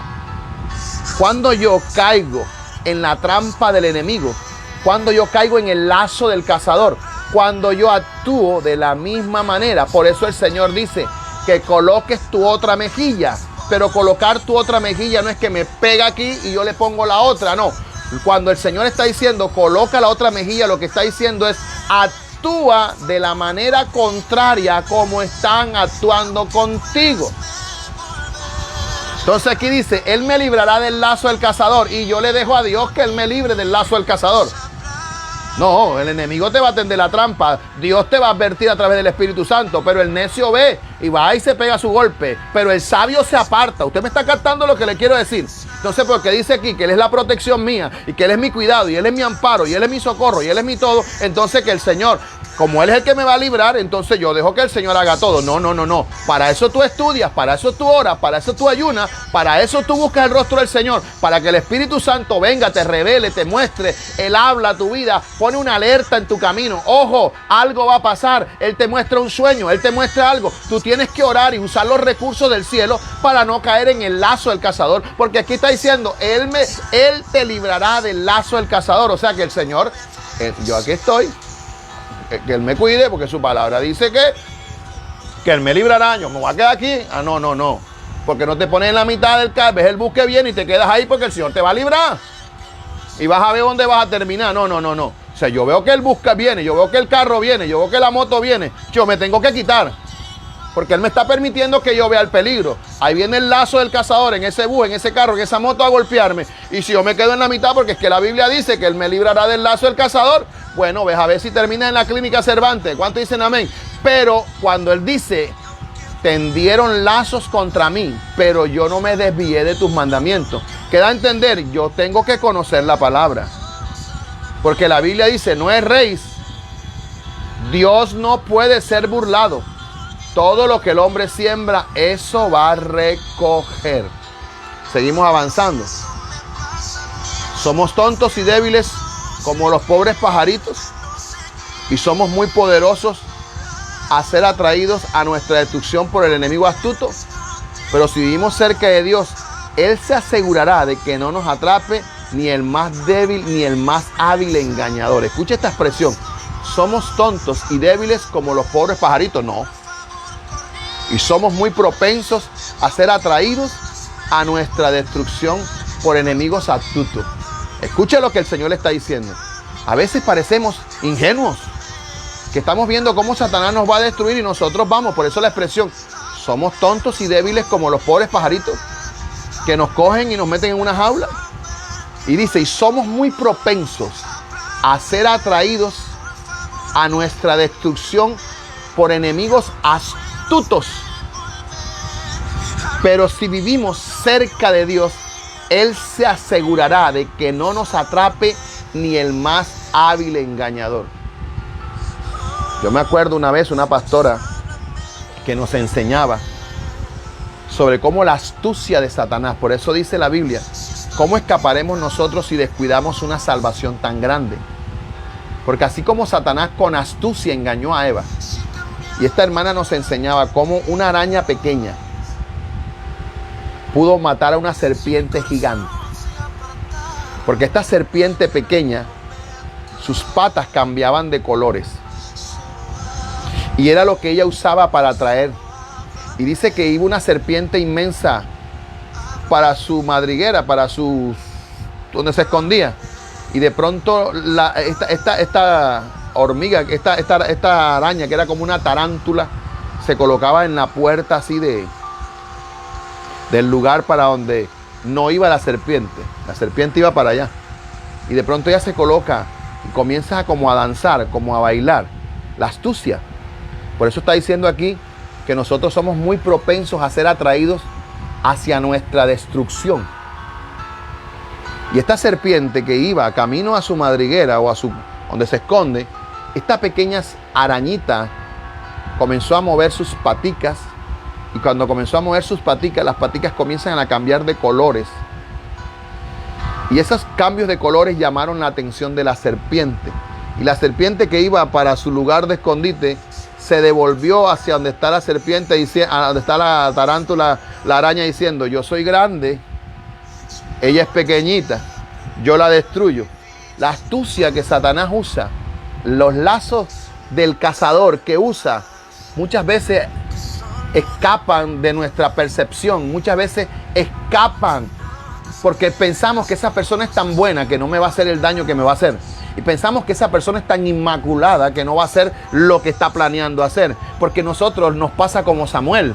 Cuando yo caigo en la trampa del enemigo, cuando yo caigo en el lazo del cazador, cuando yo actúo de la misma manera, por eso el Señor dice que coloques tu otra mejilla. Pero colocar tu otra mejilla no es que me pega aquí y yo le pongo la otra, no. Cuando el Señor está diciendo coloca la otra mejilla, lo que está diciendo es actúa de la manera contraria como están actuando contigo. Entonces aquí dice, Él me librará del lazo del cazador, y yo le dejo a Dios que Él me libre del lazo del cazador. No, el enemigo te va a tender la trampa. Dios te va a advertir a través del Espíritu Santo, pero el necio ve y va y se pega su golpe. Pero el sabio se aparta. Usted me está captando lo que le quiero decir. Entonces, porque dice aquí que Él es la protección mía y que Él es mi cuidado y Él es mi amparo y Él es mi socorro y Él es mi todo, entonces que el Señor, como Él es el que me va a librar, entonces yo dejo que el Señor haga todo. No. Para eso tú estudias, para eso tú oras, para eso tú ayunas, para eso tú buscas el rostro del Señor, para que el Espíritu Santo venga, te revele, te muestre, Él habla a tu vida, pone una alerta en tu camino. Ojo, algo va a pasar. Él te muestra un sueño, Él te muestra algo. Tú tienes que orar y usar los recursos del cielo para no caer en el lazo del cazador, porque aquí está diciendo, Él te librará del lazo del cazador. O sea que el Señor, yo aquí estoy, que Él me cuide, porque su palabra dice que Él me librará. Yo me voy a quedar aquí. No. Porque no te pones en la mitad del carro, ves el bus que viene y te quedas ahí, porque el Señor te va a librar. Y vas a ver dónde vas a terminar. No. O sea, yo veo que el bus viene, yo veo que el carro viene, yo veo que la moto viene. Yo me tengo que quitar, porque Él me está permitiendo que yo vea el peligro. Ahí viene el lazo del cazador en ese bus, en ese carro, en esa moto a golpearme. Y si yo me quedo en la mitad, porque es que la Biblia dice que Él me librará del lazo del cazador, bueno, ves a ver si termina en la clínica Cervantes. ¿Cuánto dicen amén? Pero cuando Él dice, tendieron lazos contra mí, pero yo no me desvié de tus mandamientos, queda a entender, yo tengo que conocer la palabra. Porque la Biblia dice, no erréis. Dios no puede ser burlado. Todo lo que el hombre siembra, eso va a recoger. Seguimos avanzando. Somos tontos y débiles como los pobres pajaritos, y somos muy poderosos a ser atraídos a nuestra destrucción por el enemigo astuto. Pero si vivimos cerca de Dios, Él se asegurará de que no nos atrape ni el más débil ni el más hábil engañador. Escucha esta expresión. Somos tontos y débiles como los pobres pajaritos. No. Y somos muy propensos a ser atraídos a nuestra destrucción por enemigos astutos. Escucha lo que el Señor le está diciendo. A veces parecemos ingenuos, que estamos viendo cómo Satanás nos va a destruir y nosotros vamos. Por eso la expresión, somos tontos y débiles como los pobres pajaritos que nos cogen y nos meten en una jaula. Y dice, y somos muy propensos a ser atraídos a nuestra destrucción por enemigos astutos. Pero si vivimos cerca de Dios, Él se asegurará de que no nos atrape ni el más hábil engañador. Yo me acuerdo una vez una pastora que nos enseñaba sobre cómo la astucia de Satanás, por eso dice la Biblia, ¿cómo escaparemos nosotros si descuidamos una salvación tan grande? Porque así como Satanás con astucia engañó a Eva, y esta hermana nos enseñaba cómo una araña pequeña pudo matar a una serpiente gigante. Porque esta serpiente pequeña, sus patas cambiaban de colores. Y era lo que ella usaba para atraer. Y dice que iba una serpiente inmensa para su madriguera, para su donde se escondía. Y de pronto esta hormiga, esta araña que era como una tarántula, se colocaba en la puerta así del lugar para donde no iba la serpiente. La serpiente iba para allá. Y de pronto ella se coloca y comienza como a danzar, como a bailar. La astucia. Por eso está diciendo aquí que nosotros somos muy propensos a ser atraídos hacia nuestra destrucción. Y esta serpiente que iba camino a su madriguera o a donde se esconde, esta pequeña arañita comenzó a mover sus paticas. Y cuando comenzó a mover sus paticas, las paticas comienzan a cambiar de colores. Y esos cambios de colores llamaron la atención de la serpiente. Y la serpiente que iba para su lugar de escondite se devolvió hacia donde está la serpiente, donde está la tarántula, la araña, diciendo, yo soy grande, ella es pequeñita, yo la destruyo. La astucia que Satanás usa, los lazos del cazador que usa, muchas veces escapan de nuestra percepción, muchas veces escapan porque pensamos que esa persona es tan buena que no me va a hacer el daño que me va a hacer. Y pensamos que esa persona es tan inmaculada que no va a hacer lo que está planeando hacer. Porque nosotros nos pasa como Samuel.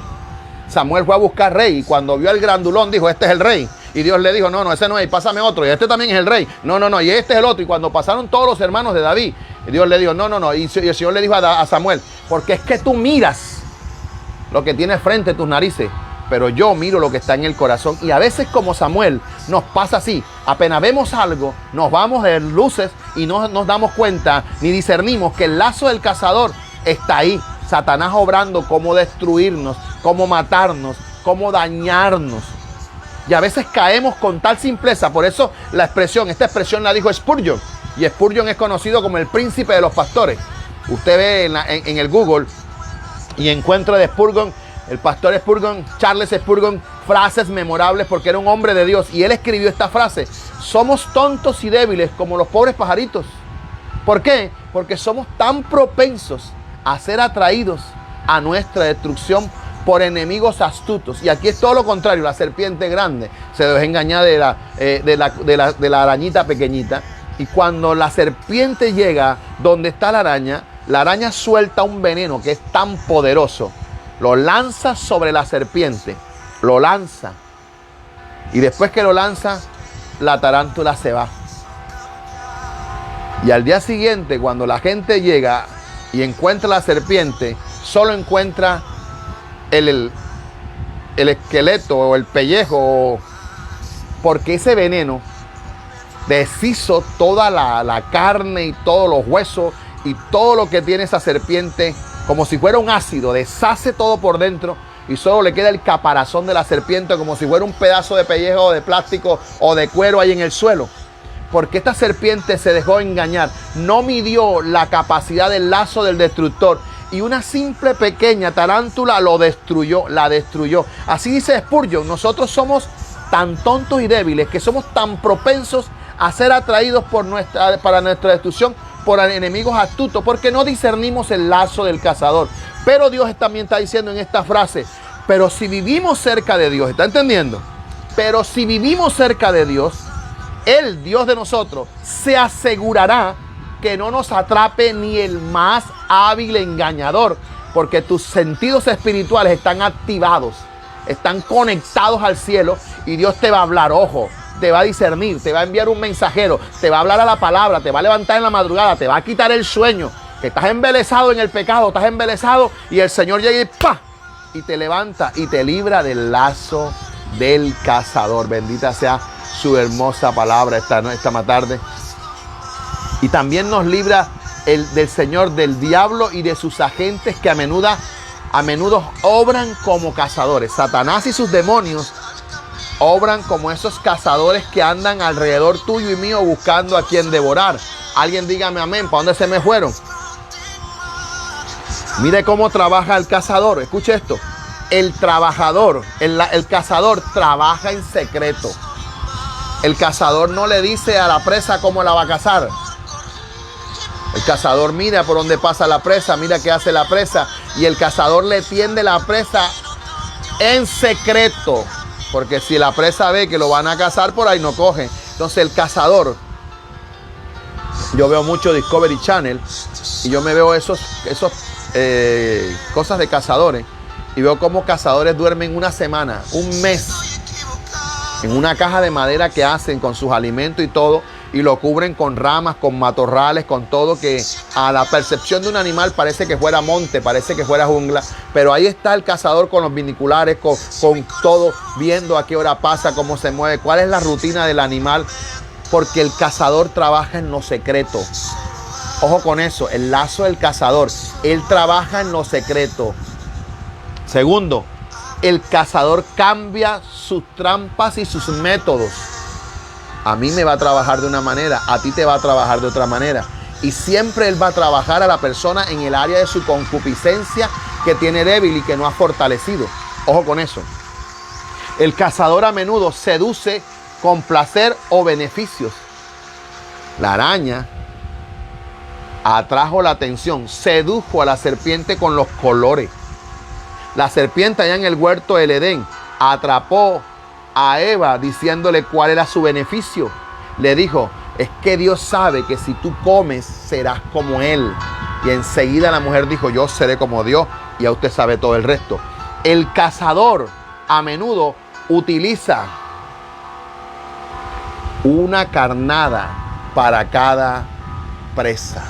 Samuel fue a buscar rey y cuando vio al grandulón dijo, este es el rey. Y Dios le dijo, no, ese no es, pásame otro. Y este también es el rey. No, y este es el otro. Y cuando pasaron todos los hermanos de David, Dios le dijo, no. Y el Señor le dijo a Samuel, porque es que tú miras lo que tiene frente a tus narices, pero yo miro lo que está en el corazón. Y a veces como Samuel nos pasa así, apenas vemos algo, nos vamos de luces y no nos damos cuenta ni discernimos que el lazo del cazador está ahí. Satanás obrando cómo destruirnos, cómo matarnos, cómo dañarnos. Y a veces caemos con tal simpleza. Por eso esta expresión la dijo Spurgeon. Y Spurgeon es conocido como el príncipe de los pastores. Usted ve en el Google y encuentra de Spurgeon, el pastor Spurgeon, Charles Spurgeon, frases memorables porque era un hombre de Dios. Y él escribió esta frase: somos tontos y débiles como los pobres pajaritos. ¿Por qué? Porque somos tan propensos a ser atraídos a nuestra destrucción por enemigos astutos. Y aquí es todo lo contrario. La serpiente grande se dejó engañar de la arañita pequeñita. Y cuando la serpiente llega donde está la araña suelta un veneno que es tan poderoso. Lo lanza sobre la serpiente. Lo lanza. Y después que lo lanza, la tarántula se va. Y al día siguiente, cuando la gente llega y encuentra la serpiente, solo encuentra el esqueleto o el pellejo, porque ese veneno deshizo toda la carne y todos los huesos y todo lo que tiene esa serpiente, como si fuera un ácido, deshace todo por dentro y solo le queda el caparazón de la serpiente como si fuera un pedazo de pellejo de plástico o de cuero ahí en el suelo. Porque esta serpiente se dejó engañar, no midió la capacidad del lazo del destructor y una simple pequeña tarántula la destruyó. Así dice Spurgeon, nosotros somos tan tontos y débiles que somos tan propensos a ser atraídos para nuestra destrucción por enemigos astutos, porque no discernimos el lazo del cazador. Pero Dios también está diciendo en esta frase, pero si vivimos cerca de Dios, ¿está entendiendo? Pero si vivimos cerca de Dios, el Dios de nosotros se asegurará que no nos atrape ni el más hábil engañador. porque tus sentidos espirituales están activados, están conectados al cielo y Dios te va a hablar, ojo, te va a discernir, te va a enviar un mensajero, te va a hablar a la palabra, te va a levantar en la madrugada, te va a quitar el sueño, que estás embelesado en el pecado, estás embelesado y el Señor llega y ¡pah! Y te levanta y te libra del lazo del cazador. Bendita sea su hermosa palabra esta tarde. Y también nos libra del Señor del diablo y de sus agentes que a menudo obran como cazadores. Satanás y sus demonios obran como esos cazadores que andan alrededor tuyo y mío buscando a quien devorar. Alguien dígame amén. ¿Para dónde se me fueron? Mire cómo trabaja el cazador. Escuche esto. El cazador trabaja en secreto. El cazador no le dice a la presa cómo la va a cazar. El cazador mira por dónde pasa la presa, mira qué hace la presa. Y el cazador le tiende la presa en secreto. Porque si la presa ve que lo van a cazar, por ahí no coge. Entonces el cazador, yo veo mucho Discovery Channel y yo me veo esos cosas de cazadores y veo cómo cazadores duermen una semana, un mes en una caja de madera que hacen con sus alimentos y todo y lo cubren con ramas, con matorrales, con todo, que a la percepción de un animal parece que fuera monte, parece que fuera jungla, pero ahí está el cazador con los binoculares, con todo, viendo a qué hora pasa, cómo se mueve, cuál es la rutina del animal, porque el cazador trabaja en lo secreto. Ojo con eso, el lazo del cazador, él trabaja en lo secreto. Segundo, el cazador cambia sus trampas y sus métodos. A mí me va a trabajar de una manera, a ti te va a trabajar de otra manera. Y siempre él va a trabajar a la persona en el área de su concupiscencia que tiene débil y que no ha fortalecido. Ojo con eso. El cazador a menudo seduce con placer o beneficios. La araña atrajo la atención, sedujo a la serpiente con los colores. La serpiente allá en el huerto del Edén atrapó a Eva diciéndole cuál era su beneficio. Le dijo, es que Dios sabe que si tú comes serás como Él. Y enseguida la mujer dijo, yo seré como Dios. Y ya usted sabe todo el resto. El cazador a menudo utiliza una carnada para cada presa.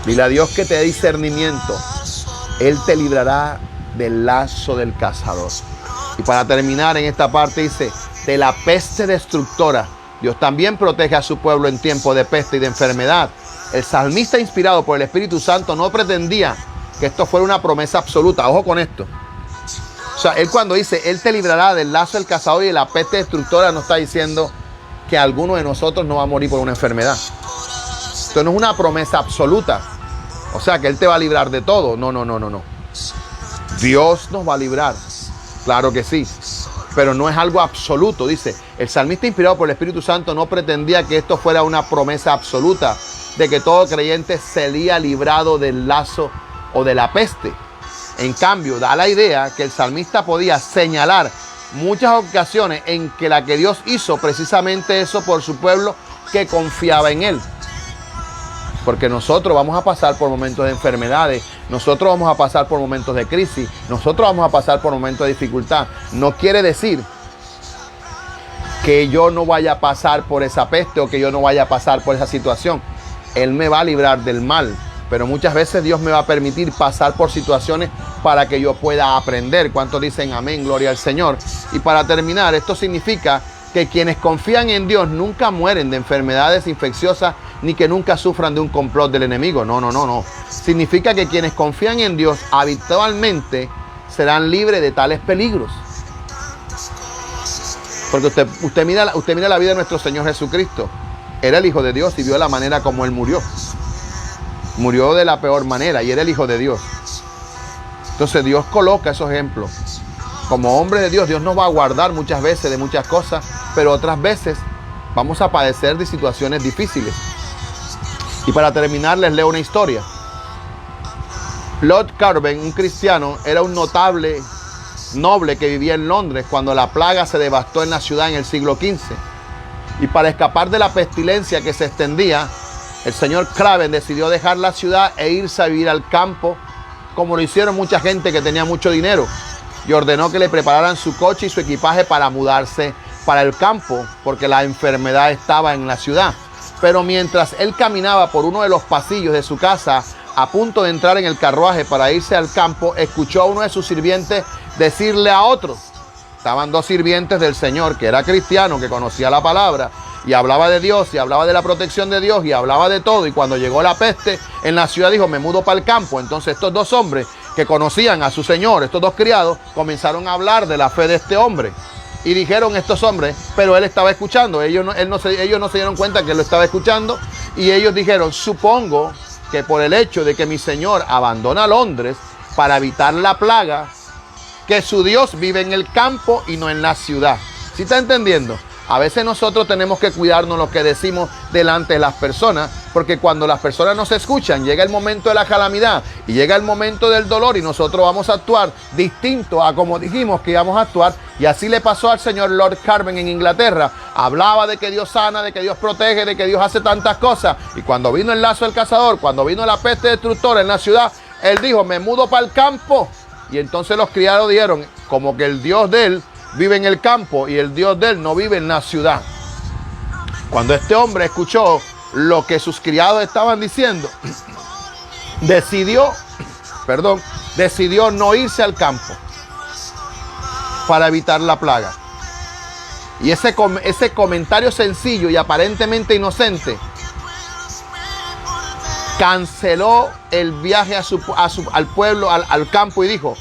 Dile a Dios que te dé discernimiento. Él te librará del lazo del cazador. Y para terminar en esta parte dice, de la peste destructora. Dios también protege a su pueblo en tiempo de peste y de enfermedad. El salmista, inspirado por el Espíritu Santo, no pretendía que esto fuera una promesa absoluta. Ojo con esto. O sea, él cuando dice, él te librará del lazo del cazador y de la peste destructora, no está diciendo que alguno de nosotros no va a morir por una enfermedad. Esto no es una promesa absoluta. O sea, que él te va a librar de todo. No. Dios nos va a librar. Claro que sí. Pero no es algo absoluto. Dice, el salmista inspirado por el Espíritu Santo no pretendía que esto fuera una promesa absoluta de que todo creyente sería librado del lazo o de la peste. En cambio, da la idea que el salmista podía señalar muchas ocasiones en que la que Dios hizo precisamente eso por su pueblo que confiaba en Él. Porque nosotros vamos a pasar por momentos de enfermedades, nosotros vamos a pasar por momentos de crisis, nosotros vamos a pasar por momentos de dificultad. No quiere decir que yo no vaya a pasar por esa peste o que yo no vaya a pasar por esa situación. Él me va a librar del mal, pero muchas veces Dios me va a permitir pasar por situaciones para que yo pueda aprender. ¿Cuántos dicen amén? Gloria al Señor. Y para terminar, esto significa que quienes confían en Dios nunca mueren de enfermedades infecciosas ni que nunca sufran de un complot del enemigo. No. Significa que quienes confían en Dios habitualmente serán libres de tales peligros. Porque usted mira la vida de nuestro Señor Jesucristo. Era el Hijo de Dios y vio la manera como Él murió. Murió de la peor manera y era el Hijo de Dios. Entonces Dios coloca esos ejemplos. Como hombre de Dios, Dios nos va a guardar muchas veces de muchas cosas, pero otras veces vamos a padecer de situaciones difíciles. Y para terminar les leo una historia. Lord Carven, un cristiano, era un notable noble que vivía en Londres cuando la plaga se devastó en la ciudad en el siglo XV. Y para escapar de la pestilencia que se extendía, el señor Craven decidió dejar la ciudad e irse a vivir al campo, como lo hicieron mucha gente que tenía mucho dinero, y ordenó que le prepararan su coche y su equipaje para mudarse para el campo, porque la enfermedad estaba en la ciudad. Pero mientras él caminaba por uno de los pasillos de su casa, a punto de entrar en el carruaje para irse al campo, escuchó a uno de sus sirvientes decirle a otro. Estaban dos sirvientes del Señor, que era cristiano, que conocía la palabra, y hablaba de Dios, y hablaba de la protección de Dios, y hablaba de todo. Y cuando llegó la peste en la ciudad, dijo, me mudo para el campo. Entonces estos dos hombres que conocían a su Señor, estos dos criados, comenzaron a hablar de la fe de este hombre. Y dijeron estos hombres, pero él estaba escuchando. Ellos no se dieron cuenta que él lo estaba escuchando. Y ellos dijeron, supongo que por el hecho de que mi Señor abandona Londres para evitar la plaga, que su Dios vive en el campo y no en la ciudad. ¿Sí está entendiendo? A veces nosotros tenemos que cuidarnos lo que decimos delante de las personas, porque cuando las personas nos escuchan, llega el momento de la calamidad y llega el momento del dolor y nosotros vamos a actuar distinto a como dijimos que íbamos a actuar. Y así le pasó al señor Lord Carven en Inglaterra. Hablaba de que Dios sana, de que Dios protege, de que Dios hace tantas cosas. Y cuando vino el lazo del cazador, cuando vino la peste destructora en la ciudad, él dijo, me mudo para el campo. Y entonces los criados dijeron, como que el Dios de él vive en el campo y el Dios de él no vive en la ciudad. Cuando este hombre escuchó lo que sus criados estaban diciendo, decidió no irse al campo para evitar la plaga. Y ese comentario sencillo y aparentemente inocente canceló el viaje al pueblo, al campo, y dijo,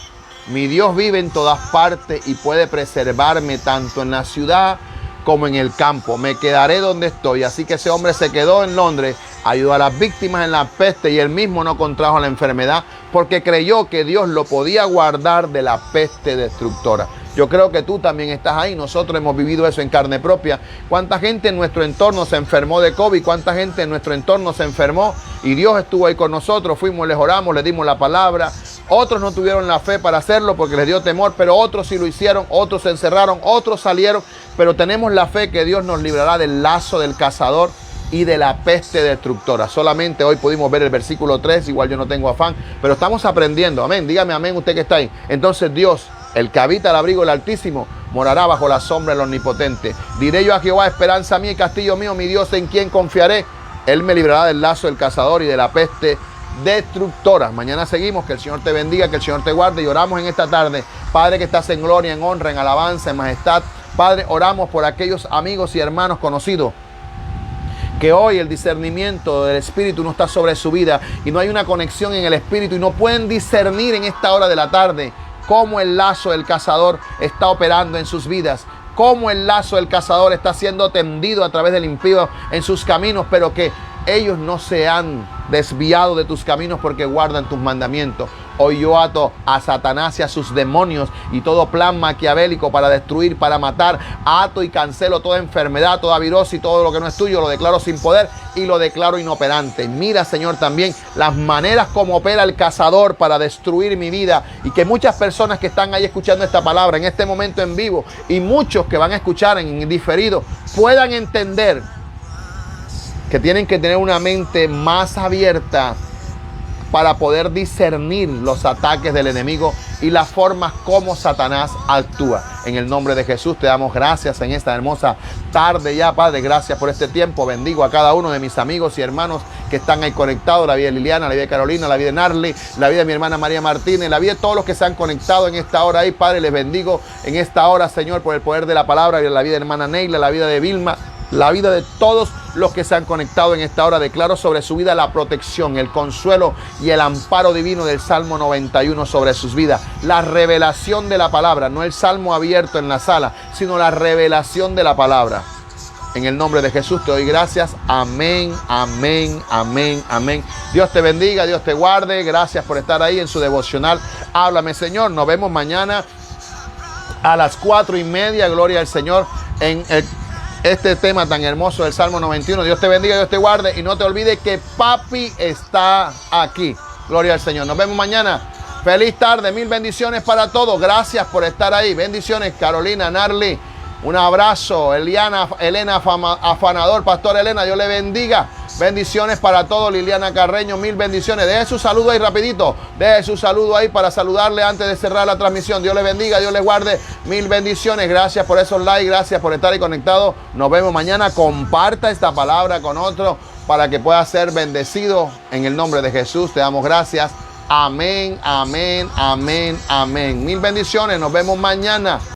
mi Dios vive en todas partes y puede preservarme tanto en la ciudad como en el campo. Me quedaré donde estoy. Así que ese hombre se quedó en Londres, ayudó a las víctimas en la peste y él mismo no contrajo la enfermedad porque creyó que Dios lo podía guardar de la peste destructora. Yo creo que tú también estás ahí. Nosotros hemos vivido eso en carne propia. ¿Cuánta gente en nuestro entorno se enfermó de COVID? ¿Cuánta gente en nuestro entorno se enfermó? Y Dios estuvo ahí con nosotros. Fuimos, les oramos, les dimos la palabra. Otros no tuvieron la fe para hacerlo porque les dio temor, pero otros sí lo hicieron. Otros se encerraron, otros salieron. Pero tenemos la fe que Dios nos librará del lazo del cazador y de la peste destructora. Solamente hoy pudimos ver el versículo 3. Igual yo no tengo afán, pero estamos aprendiendo. Amén. Dígame amén usted que está ahí. Entonces Dios, el que habita al abrigo del Altísimo, morará bajo la sombra del Omnipotente. Diré yo a Jehová, esperanza mía y castillo mío, mi Dios en quien confiaré. Él me librará del lazo del cazador y de la peste destructora. Mañana seguimos. Que el Señor te bendiga, que el Señor te guarde. Y oramos en esta tarde, Padre, que estás en gloria, en honra, en alabanza, en majestad. Padre, oramos por aquellos amigos y hermanos conocidos que hoy el discernimiento del Espíritu no está sobre su vida y no hay una conexión en el Espíritu y no pueden discernir en esta hora de la tarde cómo el lazo del cazador está operando en sus vidas, cómo el lazo del cazador está siendo tendido a través del impío en sus caminos, pero que ellos no se han desviado de tus caminos porque guardan tus mandamientos. Hoy yo ato a Satanás y a sus demonios y todo plan maquiavélico para destruir, para matar. Ato y cancelo toda enfermedad, toda virosis y todo lo que no es tuyo. Lo declaro sin poder y lo declaro inoperante. Mira, Señor, también las maneras como opera el cazador para destruir mi vida. Y que muchas personas que están ahí escuchando esta palabra en este momento en vivo y muchos que van a escuchar en diferido puedan entender que tienen que tener una mente más abierta para poder discernir los ataques del enemigo y las formas como Satanás actúa. En el nombre de Jesús te damos gracias en esta hermosa tarde ya, Padre. Gracias por este tiempo. Bendigo a cada uno de mis amigos y hermanos que están ahí conectados. La vida de Liliana, la vida de Carolina, la vida de Narly, la vida de mi hermana María Martínez, la vida de todos los que se han conectado en esta hora ahí, Padre. Les bendigo en esta hora, Señor, por el poder de la palabra. La vida de hermana Neila, la vida de Vilma, la vida de todos los que se han conectado en esta hora. Declaro sobre su vida la protección, el consuelo y el amparo divino del Salmo 91 sobre sus vidas. La revelación de la palabra, no el salmo abierto en la sala, sino la revelación de la palabra. En el nombre de Jesús te doy gracias. Amén, amén, amén, amén. Dios te bendiga, Dios te guarde. Gracias por estar ahí en su devocional. Háblame, Señor. Nos vemos mañana a las 4:30. Gloria al Señor en este tema tan hermoso del Salmo 91. Dios te bendiga, Dios te guarde. Y no te olvides que papi está aquí. Gloria al Señor. Nos vemos mañana. Feliz tarde. Mil bendiciones para todos. Gracias por estar ahí. Bendiciones, Carolina, Narly. Un abrazo. Elena Afanador. Pastor Elena, Dios le bendiga. Bendiciones para todos. Liliana Carreño, mil bendiciones. Deje su saludo ahí rapidito. Deje su saludo ahí para saludarle antes de cerrar la transmisión. Dios le bendiga, Dios le guarde. Mil bendiciones. Gracias por esos likes. Gracias por estar ahí conectado. Nos vemos mañana. Comparta esta palabra con otro para que pueda ser bendecido. En el nombre de Jesús te damos gracias. Amén, amén, amén, amén. Mil bendiciones. Nos vemos mañana.